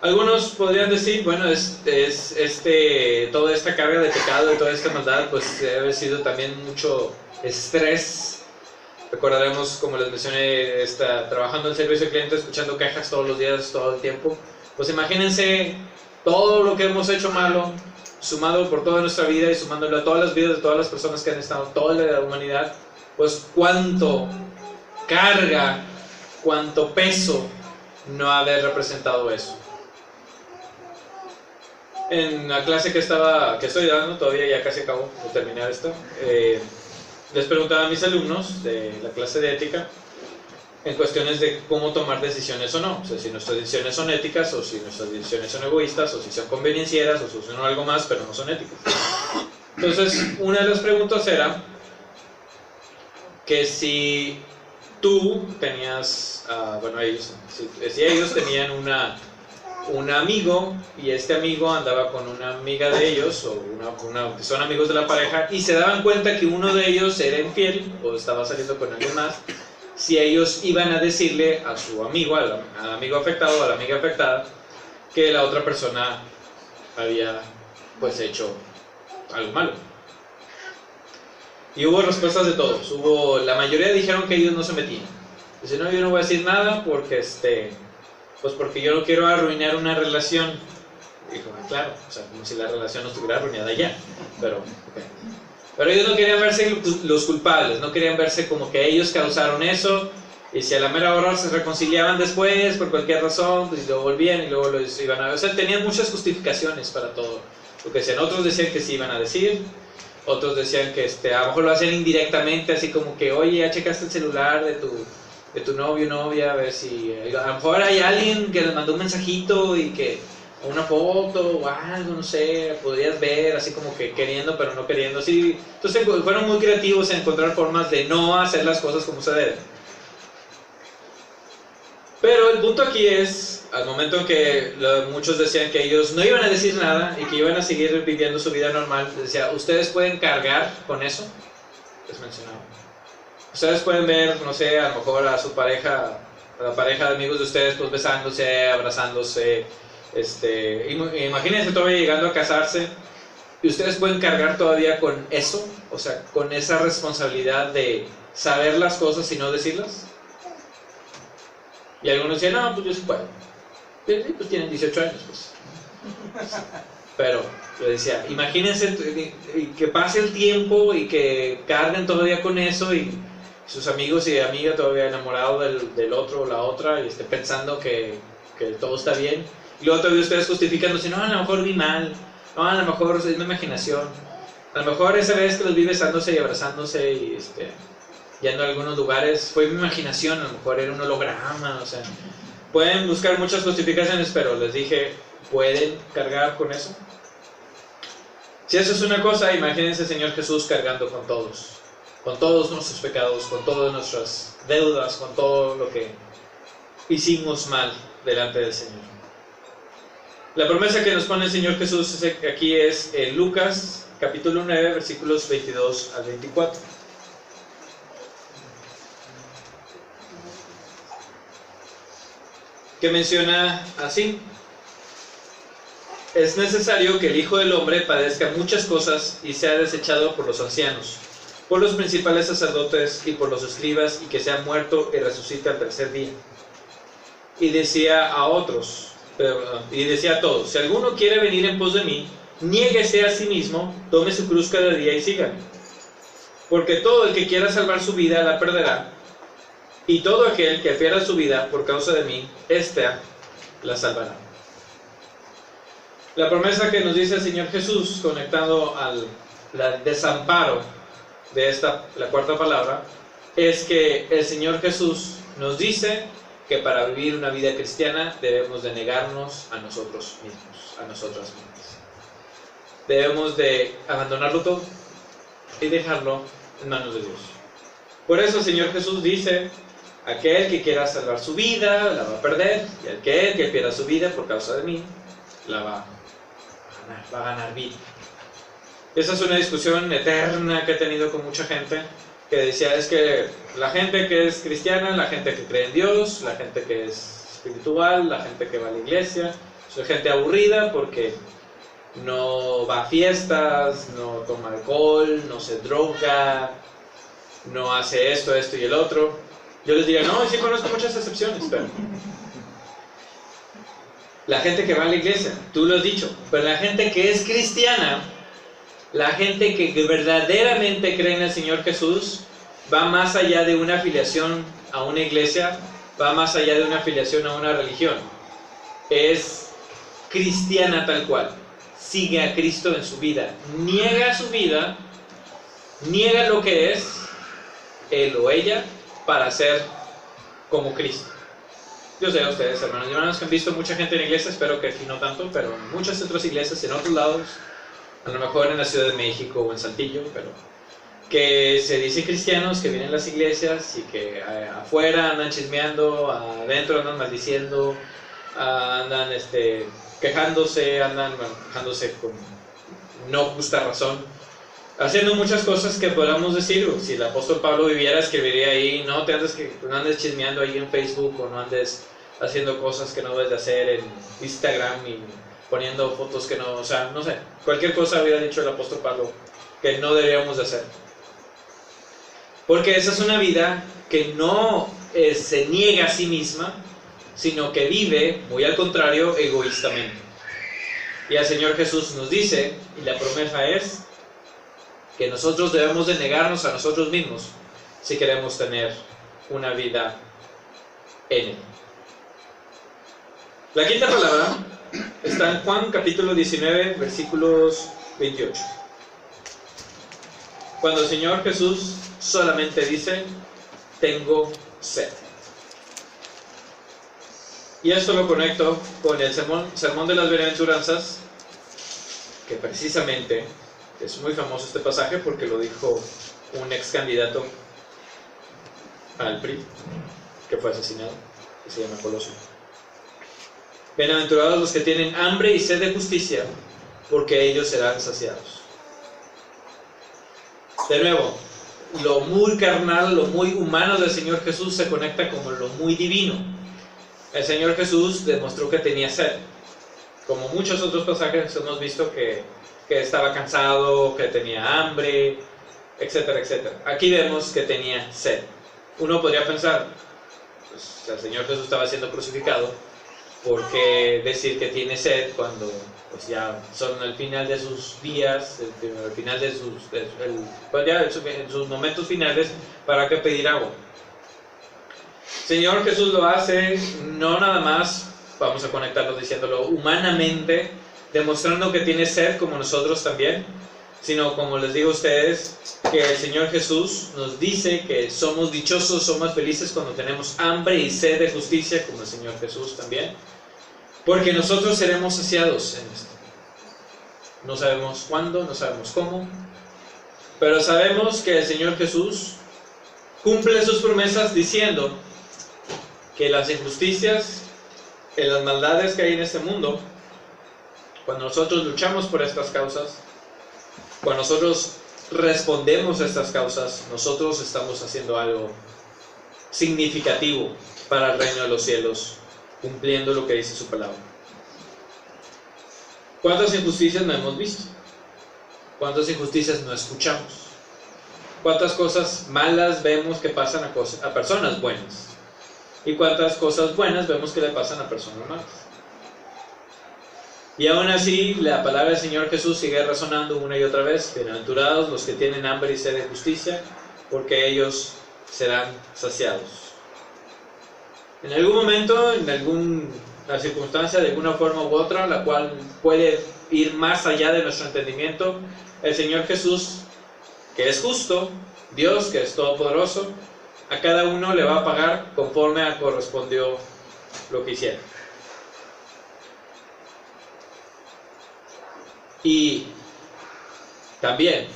Algunos podrían decir, bueno, toda esta carga de pecado y toda esta maldad, pues debe haber sido también mucho estrés. Recordaremos, como les mencioné, trabajando en servicio al cliente, escuchando quejas todos los días, todo el tiempo. Pues imagínense todo lo que hemos hecho malo, sumado por toda nuestra vida y sumándolo a todas las vidas de todas las personas que han estado, toda la humanidad, pues cuánto carga, cuánto peso no haber representado eso. En la clase que estoy dando, todavía ya casi acabo de terminar esto, les preguntaba a mis alumnos de la clase de ética en cuestiones de cómo tomar decisiones o no. O sea, si nuestras decisiones son éticas, o si nuestras decisiones son egoístas, o si son conveniencieras, o si son algo más, pero no son éticas. Entonces, una de las preguntas era que si tú tenías, si ellos tenían un amigo, y este amigo andaba con una amiga de ellos, o que son amigos de la pareja, y se daban cuenta que uno de ellos era infiel, o estaba saliendo con alguien más, si ellos iban a decirle a su amigo, al amigo afectado, a la amiga afectada, que la otra persona había pues hecho algo malo. Y hubo respuestas de todos. La mayoría dijeron que ellos no se metían. Dice, no, yo no voy a decir nada porque pues porque yo no quiero arruinar una relación. Dijo, claro, o sea, como si la relación no estuviera arruinada ya. Pero ellos no querían verse los culpables, no querían verse como que ellos causaron eso, y si a la mera hora se reconciliaban después por cualquier razón, pues luego volvían y luego los iban a... O sea, tenían muchas justificaciones para todo. Porque otros decían que sí iban a decir, otros decían que a lo mejor lo hacían indirectamente, así como que, oye, ya checaste el celular de tu novio o novia, a ver si... A lo mejor hay alguien que les mandó un mensajito y que... una foto o algo, no sé, podrías ver, así como que queriendo pero no queriendo, así. Entonces fueron muy creativos en encontrar formas de no hacer las cosas como se deben. Pero el punto aquí es, al momento en que muchos decían que ellos no iban a decir nada y que iban a seguir viviendo su vida normal, decía, ustedes pueden cargar con eso, les mencionaba. Ustedes pueden ver, no sé, a lo mejor a su pareja, a la pareja de amigos de ustedes, pues besándose, abrazándose. Imagínense todavía llegando a casarse y ustedes pueden cargar todavía con eso, o sea, con esa responsabilidad de saber las cosas y no decirlas. Y algunos decían, no, pues yo sí puedo. Pues tienen 18 años, pues. Pero yo decía, imagínense que pase el tiempo y que carguen todavía con eso y sus amigos y amigas todavía enamorados del otro o la otra y pensando que todo está bien. Y luego todavía ustedes justificándose, no, a lo mejor vi mal, no, a lo mejor es mi imaginación, a lo mejor esa vez que los vi besándose y abrazándose y yendo a algunos lugares, fue mi imaginación, a lo mejor era un holograma, o sea, pueden buscar muchas justificaciones, pero les dije, ¿pueden cargar con eso? Si eso es una cosa, imagínense al Señor Jesús cargando con todos nuestros pecados, con todas nuestras deudas, con todo lo que hicimos mal delante del Señor. La promesa que nos pone el Señor Jesús aquí es en Lucas, capítulo 9, versículos 22 al 24. Que menciona así: es necesario que el Hijo del Hombre padezca muchas cosas y sea desechado por los ancianos, por los principales sacerdotes y por los escribas, y que sea muerto y resucite al tercer día. Y decía a todos, si alguno quiere venir en pos de mí, niéguese a sí mismo, tome su cruz cada día y sígame. Porque todo el que quiera salvar su vida la perderá, y todo aquel que pierda su vida por causa de mí, ésta la salvará. La promesa que nos dice el Señor Jesús, conectando al desamparo de la cuarta palabra, es que el Señor Jesús nos dice que para vivir una vida cristiana debemos de negarnos a nosotros mismos, a nosotras mismas. Debemos de abandonarlo todo y dejarlo en manos de Dios. Por eso el Señor Jesús dice, aquel que quiera salvar su vida la va a perder, y aquel que pierda su vida por causa de mí la va a ganar vida. Esa es una discusión eterna que he tenido con mucha gente, que decía, es que la gente que es cristiana, la gente que cree en Dios, la gente que es espiritual, la gente que va a la iglesia, es gente aburrida porque no va a fiestas, no toma alcohol, no se droga, no hace esto y el otro. Yo les diría, no, sí conozco muchas excepciones, pero la gente que va a la iglesia, tú lo has dicho, pero la gente que es cristiana, la gente que verdaderamente cree en el Señor Jesús, va más allá de una afiliación a una iglesia, va más allá de una afiliación a una religión. Es cristiana tal cual. Sigue a Cristo en su vida. Niega su vida, niega lo que es él o ella, para ser como Cristo. Yo sé a ustedes, hermanos y hermanas, que han visto mucha gente en la iglesia, espero que aquí no tanto, pero en muchas otras iglesias, en otros lados, a lo mejor en la Ciudad de México o en Saltillo, pero que se dicen cristianos, que vienen a las iglesias y que afuera andan chismeando, adentro andan maldiciendo, andan quejándose, quejándose con no justa razón, haciendo muchas cosas que podamos decir, si el apóstol Pablo viviera, escribiría ahí, no andes chismeando ahí en Facebook, o no andes haciendo cosas que no debes de hacer en Instagram y poniendo fotos que no, o sea, no sé, cualquier cosa hubiera dicho el apóstol Pablo que no deberíamos de hacer. Porque esa es una vida que no se niega a sí misma, sino que vive, muy al contrario, egoístamente. Y el Señor Jesús nos dice, y la promesa es, que nosotros debemos de negarnos a nosotros mismos si queremos tener una vida en Él. La quinta palabra está en Juan capítulo 19, versículos 28. Cuando el Señor Jesús solamente dice, tengo sed. Y esto lo conecto con el sermón de las bienaventuranzas, que precisamente es muy famoso este pasaje porque lo dijo un ex candidato al PRI, que fue asesinado, que se llama Colosio. Bienaventurados los que tienen hambre y sed de justicia, porque ellos serán saciados. De nuevo, lo muy carnal, lo muy humano del Señor Jesús se conecta con lo muy divino. El Señor Jesús demostró que tenía sed. Como muchos otros pasajes hemos visto que estaba cansado, que tenía hambre, etcétera, etcétera. Aquí vemos que tenía sed. Uno podría pensar, pues el Señor Jesús estaba siendo crucificado, ¿por qué decir que tiene sed cuando pues ya son al final de sus días, al final de en sus momentos finales, para qué pedir agua? Señor Jesús lo hace no nada más, vamos a conectarlo diciéndolo humanamente, demostrando que tiene sed como nosotros también, sino como les digo a ustedes, que el Señor Jesús nos dice que somos dichosos, somos felices cuando tenemos hambre y sed de justicia como el Señor Jesús también, porque nosotros seremos saciados en esto. No sabemos cuándo, no sabemos cómo, pero sabemos que el Señor Jesús cumple sus promesas diciendo que las injusticias, en las maldades que hay en este mundo, cuando nosotros luchamos por estas causas, cuando nosotros respondemos a estas causas, nosotros estamos haciendo algo significativo para el reino de los cielos, cumpliendo lo que dice su palabra. ¿Cuántas injusticias no hemos visto? ¿Cuántas injusticias no escuchamos? ¿Cuántas cosas malas vemos que pasan a personas buenas? ¿Y cuántas cosas buenas vemos que le pasan a personas malas? Y aún así, la palabra del Señor Jesús sigue resonando una y otra vez. Bienaventurados los que tienen hambre y sed de justicia, porque ellos serán saciados. En algún momento, en alguna circunstancia, de alguna forma u otra, la cual puede ir más allá de nuestro entendimiento, el Señor Jesús, que es justo, Dios, que es todopoderoso, a cada uno le va a pagar conforme a correspondió lo que hiciera. Y también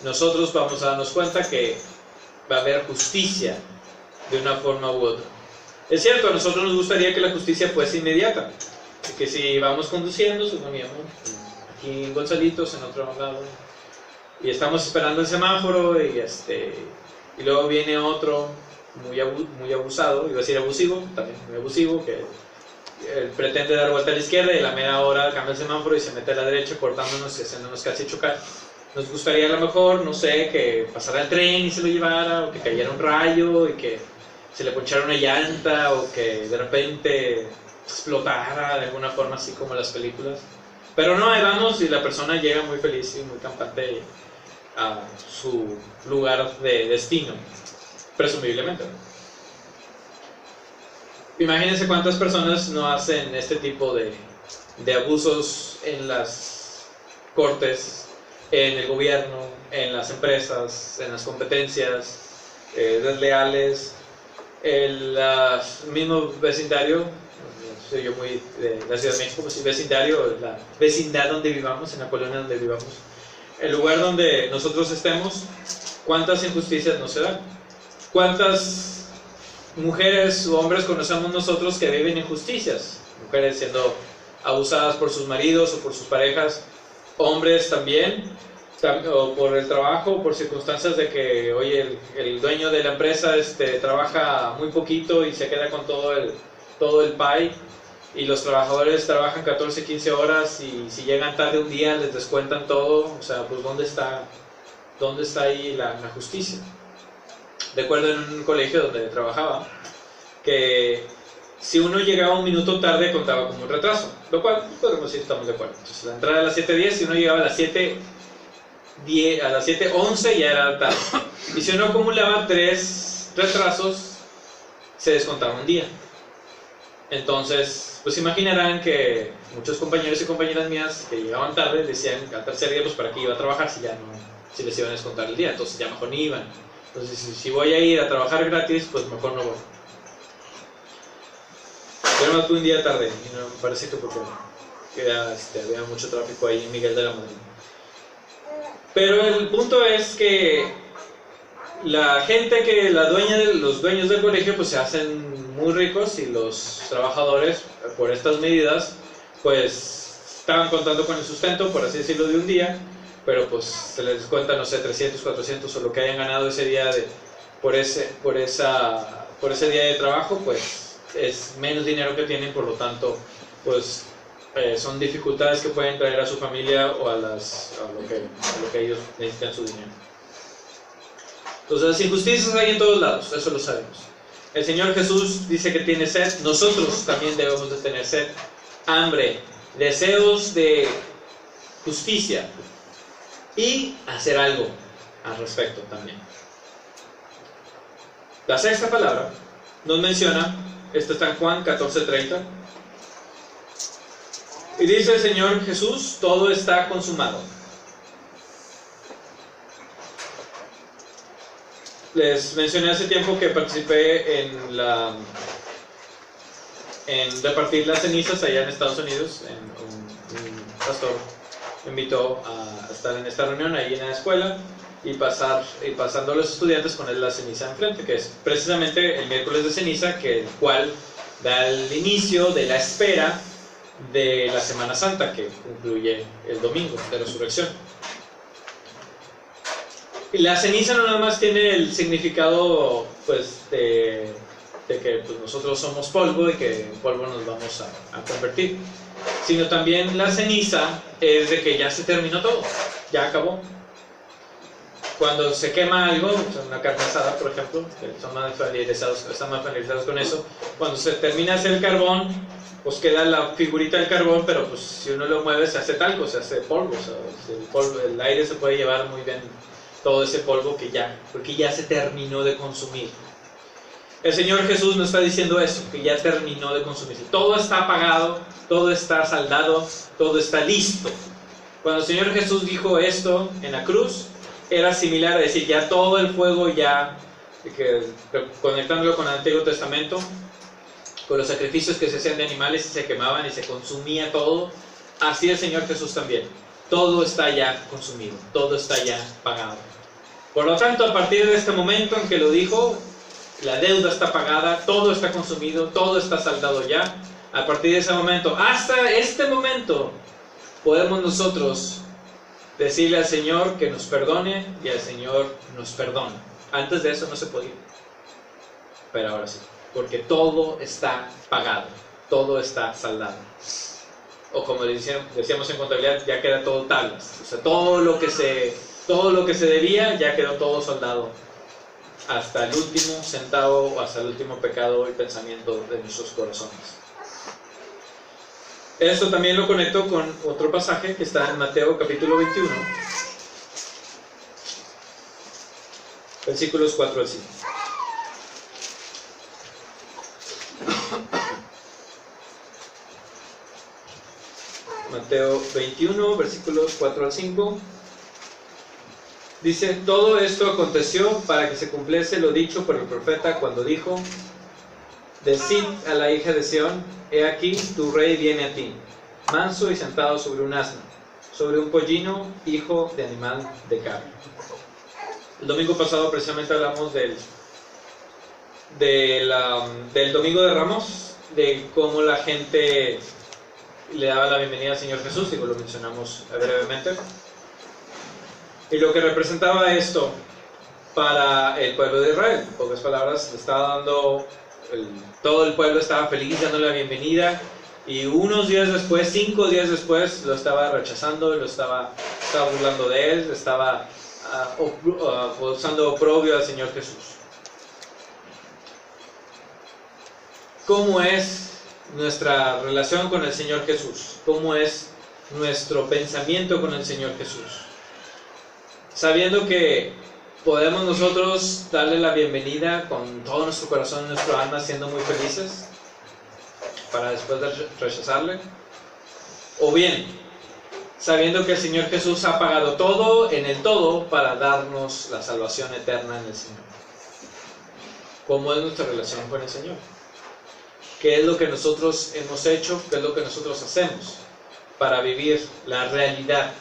nosotros vamos a darnos cuenta que va a haber justicia de una forma u otra. Es cierto, a nosotros nos gustaría que la justicia fuese inmediata, que si vamos conduciendo, suponíamos, aquí en Gonzalitos, en otro lado, y estamos esperando el semáforo y luego viene otro muy abusado, iba a decir abusivo, también muy abusivo, que pretende dar vuelta a la izquierda y a la media hora cambia el semáforo y se mete a la derecha cortándonos y haciéndonos casi chocar. Nos gustaría a lo mejor, no sé, que pasara el tren y se lo llevara, o que cayera un rayo y que se le ponchara una llanta, o que de repente explotara de alguna forma así como en las películas. Pero no, ahí vamos y la persona llega muy feliz y muy campante a su lugar de destino, presumiblemente. Imagínense cuántas personas no hacen este tipo de abusos en las cortes, en el gobierno, en las empresas, en las competencias, desleales, el mismo vecindario, soy yo muy de la Ciudad de México, pues vecindario, la vecindad donde vivamos, en la colonia donde vivamos, el lugar donde nosotros estemos, cuántas injusticias nos se dan, cuántas mujeres o hombres conocemos nosotros que viven injusticias, mujeres siendo abusadas por sus maridos o por sus parejas, hombres también, o por el trabajo, por circunstancias de que, oye, el dueño de la empresa trabaja muy poquito y se queda con todo el pie, y los trabajadores trabajan 14, 15 horas y si llegan tarde un día les descuentan todo. O sea, pues ¿dónde está ahí la justicia? Recuerdo en un colegio donde trabajaba que si uno llegaba un minuto tarde contaba como un retraso, lo cual podemos decir estamos de acuerdo. Entonces la entrada a las 7:10, si uno llegaba a las 7:11 ya era tarde, y si uno acumulaba 3 retrasos se descontaba un día. Entonces, pues imaginarán que muchos compañeros y compañeras mías que llegaban tarde decían al tercer día, pues para qué iba a trabajar si les iban a descontar el día, entonces ya mejor ni iban. Entonces, si voy a ir a trabajar gratis, pues mejor no voy. Yo no me fui un día tarde, y me parece que porque había mucho tráfico ahí en Miguel de la Madrid. Pero el punto es que la gente los dueños del colegio, pues se hacen muy ricos, y los trabajadores, por estas medidas, pues estaban contando con el sustento, por así decirlo, de un día, pero pues se les descuenta, no sé, 300, 400 o lo que hayan ganado ese día por ese día de trabajo, pues es menos dinero que tienen, por lo tanto, pues son dificultades que pueden traer a su familia o a lo que ellos necesitan su dinero. Entonces las injusticias hay en todos lados, eso lo sabemos. El Señor Jesús dice que tiene sed, nosotros también debemos de tener sed, hambre, deseos de justicia y hacer algo al respecto también. La sexta palabra nos menciona, esto está en Juan 14:30, y dice el Señor Jesús, todo está consumado. Les mencioné hace tiempo que participé en repartir las cenizas allá en Estados Unidos. Un pastor me invitó a estar en esta reunión ahí en la escuela y pasando a los estudiantes poner la ceniza enfrente, que es precisamente el miércoles de ceniza, el cual da el inicio de la espera de la Semana Santa, que concluye el domingo de resurrección. Y la ceniza no nada más tiene el significado, pues, de que pues, nosotros somos polvo y que en polvo nos vamos a convertir, sino también la ceniza es de que ya se terminó todo, ya acabó. Cuando se quema algo, una carne asada, por ejemplo, que están más familiarizados con eso, cuando se termina de hacer el carbón, pues queda la figurita del carbón, pero pues si uno lo mueve se hace talco, se hace polvo, o sea, el aire se puede llevar muy bien todo ese polvo porque ya se terminó de consumir. El Señor Jesús nos está diciendo eso, que ya terminó de consumirse. Todo está apagado, todo está saldado, todo está listo. Cuando el Señor Jesús dijo esto en la cruz, era similar a decir ya todo el fuego conectándolo con el Antiguo Testamento, con los sacrificios que se hacían de animales y se quemaban y se consumía todo. Así el Señor Jesús también. Todo está ya consumido, todo está ya pagado. Por lo tanto, a partir de este momento en que lo dijo, la deuda está pagada, todo está consumido, todo está saldado ya. A partir de ese momento, hasta este momento, podemos nosotros decirle al Señor que nos perdone y al Señor nos perdona. Antes de eso no se podía, pero ahora sí, porque todo está pagado, todo está saldado. O como decíamos en contabilidad, ya queda todo tablas. O sea, todo lo que se debía ya quedó todo saldado, hasta el último centavo o hasta el último pecado y pensamiento de nuestros corazones. Esto también lo conecto con otro pasaje que está en Mateo capítulo 21, versículos 4 al 5. Mateo 21, versículos 4 al 5. Dice: todo esto aconteció para que se cumpliese lo dicho por el profeta cuando dijo: Decid a la hija de Sión, he aquí, tu rey viene a ti, manso y sentado sobre un asno, sobre un pollino, hijo de animal de carne. El domingo pasado precisamente hablamos del Domingo de Ramos, de cómo la gente le daba la bienvenida al Señor Jesús, y lo mencionamos brevemente. Y lo que representaba esto para el pueblo de Israel, en pocas palabras, le estaba dando, todo el pueblo estaba feliz dándole la bienvenida, y unos días después, 5 días después, lo estaba rechazando, estaba burlando de él, estaba usando oprobio al Señor Jesús. ¿Cómo es nuestra relación con el Señor Jesús? ¿Cómo es nuestro pensamiento con el Señor Jesús? Sabiendo que podemos nosotros darle la bienvenida con todo nuestro corazón y nuestro alma, siendo muy felices, para después rechazarle. O bien, sabiendo que el Señor Jesús ha pagado todo en el todo para darnos la salvación eterna en el Señor. ¿Cómo es nuestra relación con el Señor? ¿Qué es lo que nosotros hemos hecho? ¿Qué es lo que nosotros hacemos para vivir la realidad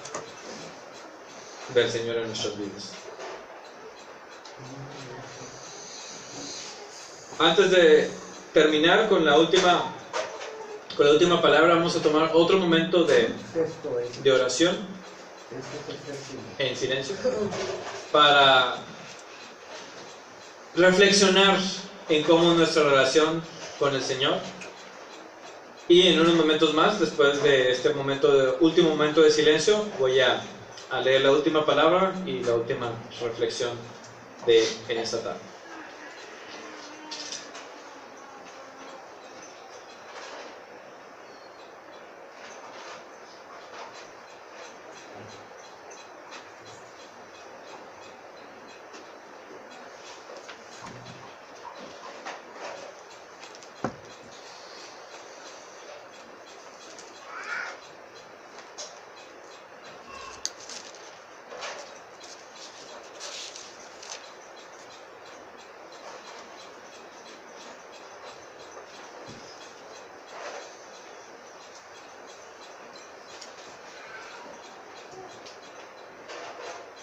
del Señor en nuestras vidas? Antes de terminar con la última palabra, vamos a tomar otro momento de oración en silencio para reflexionar en cómo es nuestra relación con el Señor. Y en unos momentos más, después de este último momento de silencio, voy a leer la última palabra y la última reflexión en esta tarde.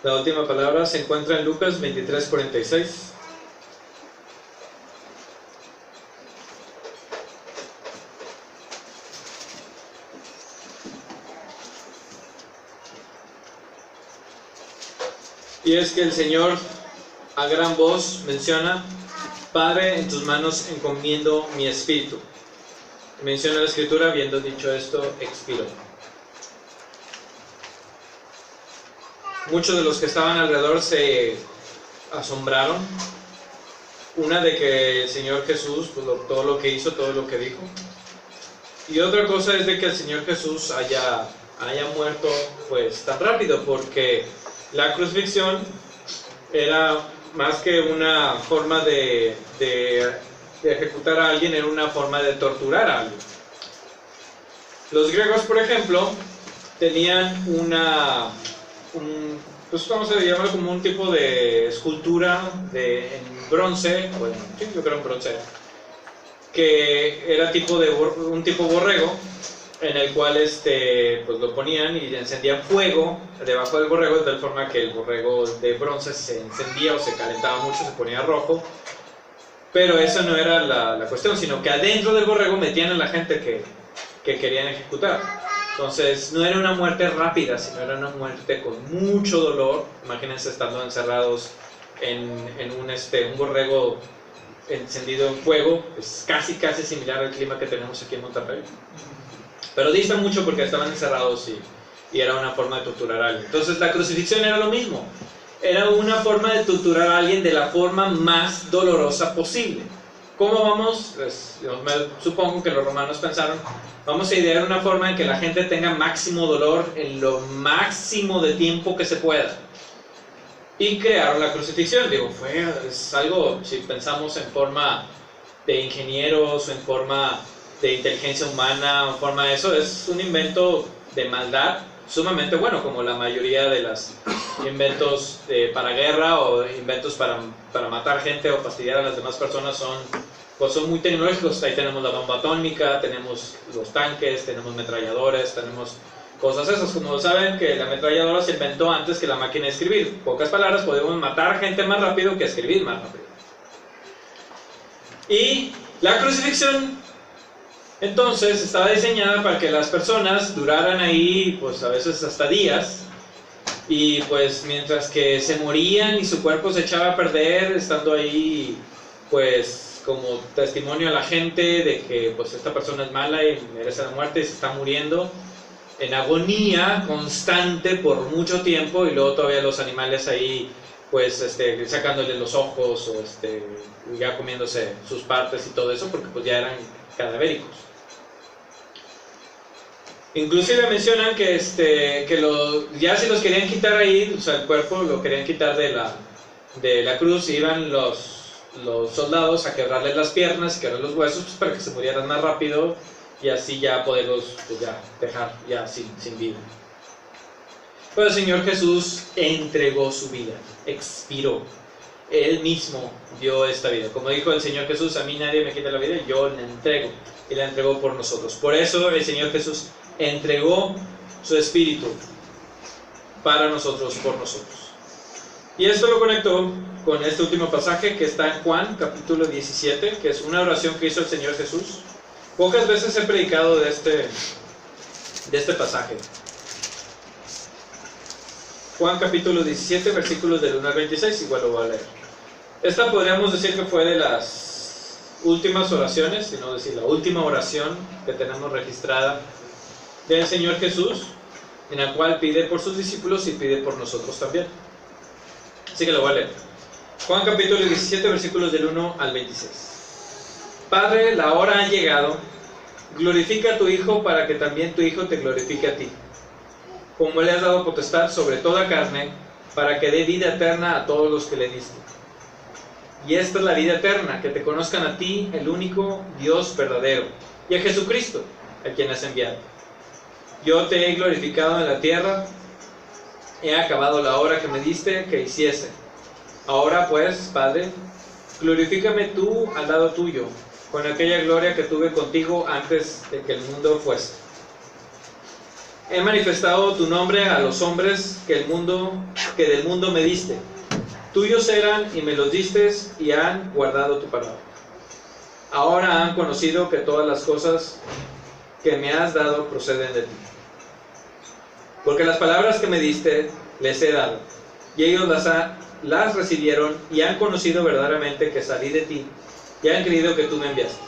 La última palabra se encuentra en Lucas 23:46. Y es que el Señor a gran voz menciona: Padre, en tus manos encomiendo mi espíritu. Menciona la Escritura: habiendo dicho esto, expiró. Muchos de los que estaban alrededor se asombraron. Una, de que el Señor Jesús, pues, todo lo que hizo, todo lo que dijo. Y otra cosa es de que el Señor Jesús haya muerto pues tan rápido, porque la crucifixión era más que una forma de ejecutar a alguien, era una forma de torturar a alguien. Los griegos, por ejemplo, tenían pues vamos a llamarlo como un tipo de escultura en bronce, bueno, sí, yo creo en bronce, que era un tipo borrego, en el cual pues lo ponían y encendían fuego debajo del borrego, de tal forma que el borrego de bronce se encendía o se calentaba mucho, se ponía rojo. Pero eso no era la cuestión, sino que adentro del borrego metían a la gente que querían ejecutar. Entonces no era una muerte rápida, sino era una muerte con mucho dolor. Imagínense estando encerrados en un borrego encendido en fuego. Es casi similar al clima que tenemos aquí en Monterrey, pero dista mucho porque estaban encerrados y era una forma de torturar a alguien. Entonces la crucifixión era lo mismo, era una forma de torturar a alguien de la forma más dolorosa posible. ¿Cómo vamos? Pues, supongo que los romanos pensaron: vamos a idear una forma en que la gente tenga máximo dolor en lo máximo de tiempo que se pueda. Y crearon la crucifixión. Es algo, si pensamos en forma de ingenieros, en forma de inteligencia humana, en forma de eso, es un invento de maldad sumamente bueno, como la mayoría de los inventos para guerra o inventos para matar gente o fastidiar a las demás personas pues son muy tecnológicos. Ahí tenemos la bomba atómica, tenemos los tanques, tenemos ametralladores, tenemos cosas esas. Como saben que la ametralladora se inventó antes que la máquina de escribir. En pocas palabras, podemos matar gente más rápido que escribir más rápido. Y la crucifixión, entonces, estaba diseñada para que las personas duraran ahí, pues a veces hasta días, y pues mientras que se morían y su cuerpo se echaba a perder, estando ahí, pues como testimonio a la gente de que pues esta persona es mala y merece la muerte y se está muriendo en agonía constante por mucho tiempo, y luego todavía los animales ahí pues sacándole los ojos o ya comiéndose sus partes y todo eso, porque pues ya eran cadavéricos. Inclusive mencionan que ya si los querían quitar ahí, o sea, el cuerpo lo querían quitar de la cruz, y iban los soldados a quebrarles las piernas y quebrar los huesos, pues, para que se murieran más rápido y así ya poderlos pues, ya dejar ya sin vida. Pero el Señor Jesús entregó su vida, expiró. Él mismo dio esta vida. Como dijo el Señor Jesús, a mí nadie me quita la vida, yo la entrego. Y la entregó por nosotros. Por eso el Señor Jesús entregó su Espíritu para nosotros, por nosotros. Y esto lo conectó con este último pasaje que está en Juan, capítulo 17, que es una oración que hizo el Señor Jesús. Pocas veces he predicado de este pasaje. Juan capítulo 17, versículos del 1 al 26, igual lo voy a leer. Esta podríamos decir que fue de las últimas oraciones, si no decir la última oración que tenemos registrada del Señor Jesús, en la cual pide por sus discípulos y pide por nosotros también. Así que lo voy a leer. Juan capítulo 17, versículos del 1 al 26. Padre, la hora ha llegado. Glorifica a tu Hijo para que también tu Hijo te glorifique a ti. Como le has dado potestad sobre toda carne, para que dé vida eterna a todos los que le diste. Y esta es la vida eterna, que te conozcan a ti, el único Dios verdadero, y a Jesucristo, a quien has enviado. Yo te he glorificado en la tierra, he acabado la obra que me diste que hiciese. Ahora pues, Padre, glorifícame tú al lado tuyo, con aquella gloria que tuve contigo antes de que el mundo fuese. He manifestado tu nombre a los hombres que del mundo me diste. Tuyos eran y me los diste y han guardado tu palabra. Ahora han conocido que todas las cosas que me has dado proceden de ti. Porque las palabras que me diste les he dado, y ellos las recibieron y han conocido verdaderamente que salí de ti y han creído que tú me enviaste.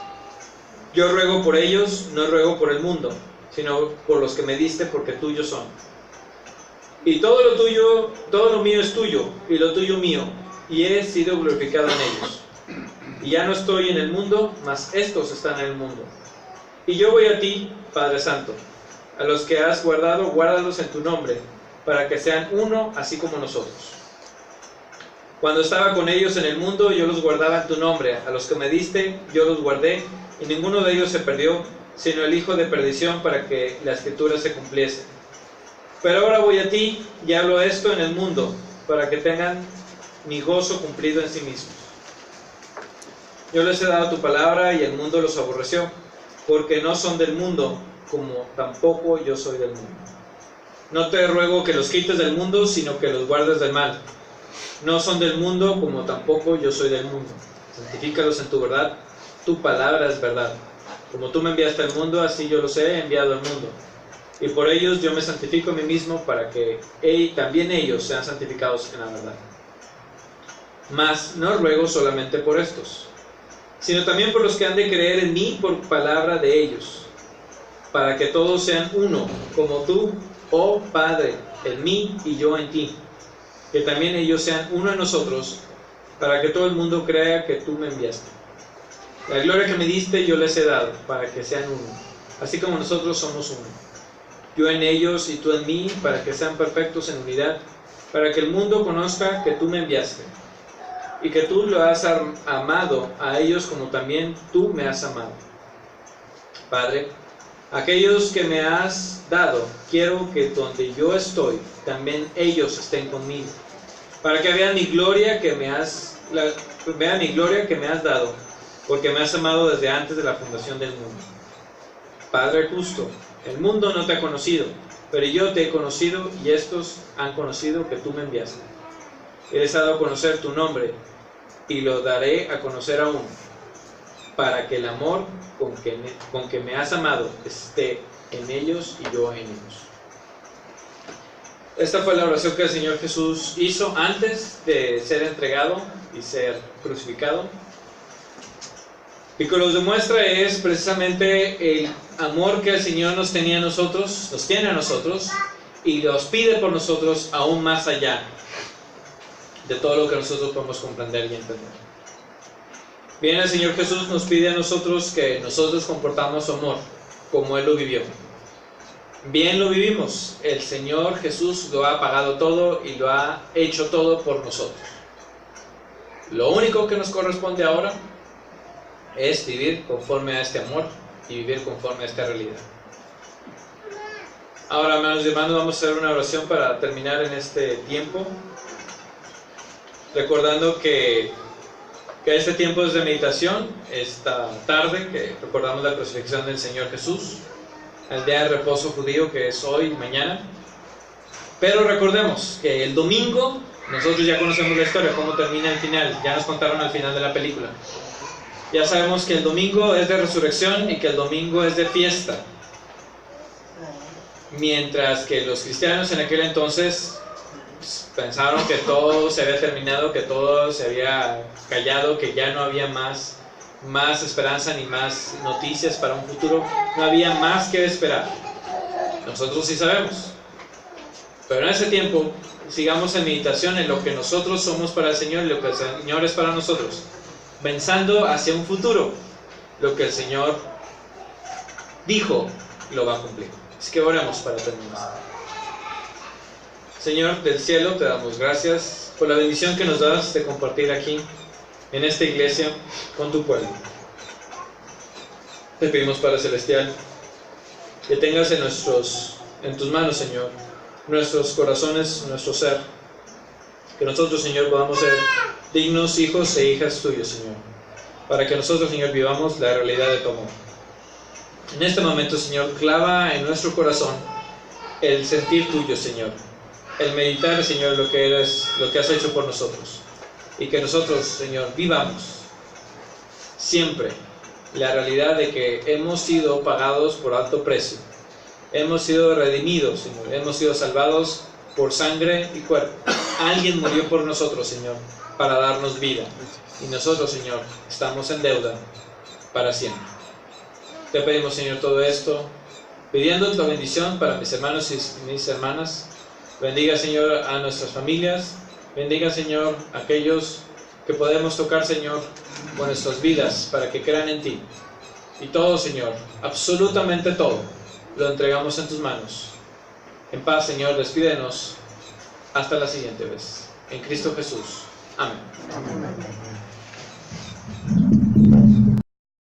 Yo ruego por ellos, no ruego por el mundo, sino por los que me diste, porque tuyos son. Y todo lo mío es tuyo, y lo tuyo mío, y he sido glorificado en ellos. Y ya no estoy en el mundo, mas estos están en el mundo. Y yo voy a ti, Padre Santo. A los que has guardado, guárdalos en tu nombre, para que sean uno, así como nosotros. Cuando estaba con ellos en el mundo, yo los guardaba en tu nombre. A los que me diste, yo los guardé, y ninguno de ellos se perdió, sino el hijo de perdición, para que la escritura se cumpliese. Pero ahora voy a ti y hablo esto en el mundo, para que tengan mi gozo cumplido en sí mismos. Yo les he dado tu palabra y el mundo los aborreció, porque no son del mundo, como tampoco yo soy del mundo. No te ruego que los quites del mundo, sino que los guardes del mal. No son del mundo, como tampoco yo soy del mundo. Santifícalos en tu verdad, tu palabra es verdad. Como tú me enviaste al mundo, así yo los he enviado al mundo. Y por ellos yo me santifico a mí mismo, para que también ellos sean santificados en la verdad. Mas no ruego solamente por estos, sino también por los que han de creer en mí por palabra de ellos, para que todos sean uno, como tú, oh Padre, en mí y yo en ti, que también ellos sean uno en nosotros, para que todo el mundo crea que tú me enviaste. La gloria que me diste yo les he dado, para que sean uno, así como nosotros somos uno. Yo en ellos y tú en mí, para que sean perfectos en unidad, para que el mundo conozca que tú me enviaste, y que tú lo has amado a ellos como también tú me has amado. Padre, aquellos que me has dado, quiero que donde yo estoy, también ellos estén conmigo, para que vean mi gloria que me has dado, porque me has amado desde antes de la fundación del mundo. Padre justo, el mundo no te ha conocido, pero yo te he conocido y estos han conocido que tú me enviaste. Y les he dado a conocer tu nombre y lo daré a conocer aún, para que el amor con que me has amado esté en ellos y yo en ellos. Esta fue la oración que el Señor Jesús hizo antes de ser entregado y ser crucificado. Y que nos demuestra es precisamente el amor que el Señor nos tiene a nosotros, y los pide por nosotros aún más allá de todo lo que nosotros podemos comprender y entender. Bien, el Señor Jesús nos pide a nosotros que nosotros comportamos su amor como Él lo vivió. Bien lo vivimos, el Señor Jesús lo ha pagado todo y lo ha hecho todo por nosotros. Lo único que nos corresponde ahora es vivir conforme a este amor y vivir conforme a esta realidad. Ahora, hermanos y hermanas, vamos a hacer una oración para terminar en este tiempo, recordando que este tiempo es de meditación. Esta tarde que recordamos la crucifixión del Señor Jesús, el día de reposo judío que es hoy y mañana. Pero recordemos que el domingo, nosotros ya conocemos la historia, cómo termina el final, ya nos contaron al final de la película. Ya sabemos que el domingo es de resurrección y que el domingo es de fiesta. Mientras que los cristianos en aquel entonces pensaron que todo se había terminado, que todo se había callado, que ya no había más esperanza ni más noticias para un futuro, no había más que esperar. Nosotros sí sabemos, pero en ese tiempo sigamos en meditación en lo que nosotros somos para el Señor y lo que el Señor es para nosotros, pensando hacia un futuro. Lo que el Señor dijo lo va a cumplir. Así que oremos para terminar. Señor del cielo, te damos gracias por la bendición que nos das de compartir aquí en esta iglesia con tu pueblo. Te pedimos, Padre Celestial, que tengas en tus manos, Señor, nuestros corazones, nuestro ser, que nosotros, Señor, podamos ser dignos hijos e hijas tuyos, Señor, para que nosotros, Señor, vivamos la realidad de tu amor. En este momento, Señor, clava en nuestro corazón el sentir tuyo, Señor, el meditar, Señor, lo que has hecho por nosotros, y que nosotros, Señor, vivamos siempre la realidad de que hemos sido pagados por alto precio, hemos sido redimidos, Señor, hemos sido salvados por sangre y cuerpo. Alguien murió por nosotros, Señor, para darnos vida, y nosotros, Señor, estamos en deuda para siempre. Te pedimos, Señor, todo esto, pidiendo tu bendición para mis hermanos y mis hermanas. Bendiga, Señor, a nuestras familias. Bendiga, Señor, a aquellos que podemos tocar, Señor, con nuestras vidas para que crean en ti. Y todo, Señor, absolutamente todo, lo entregamos en tus manos. En paz, Señor, despídenos. Hasta la siguiente vez. En Cristo Jesús. Amén.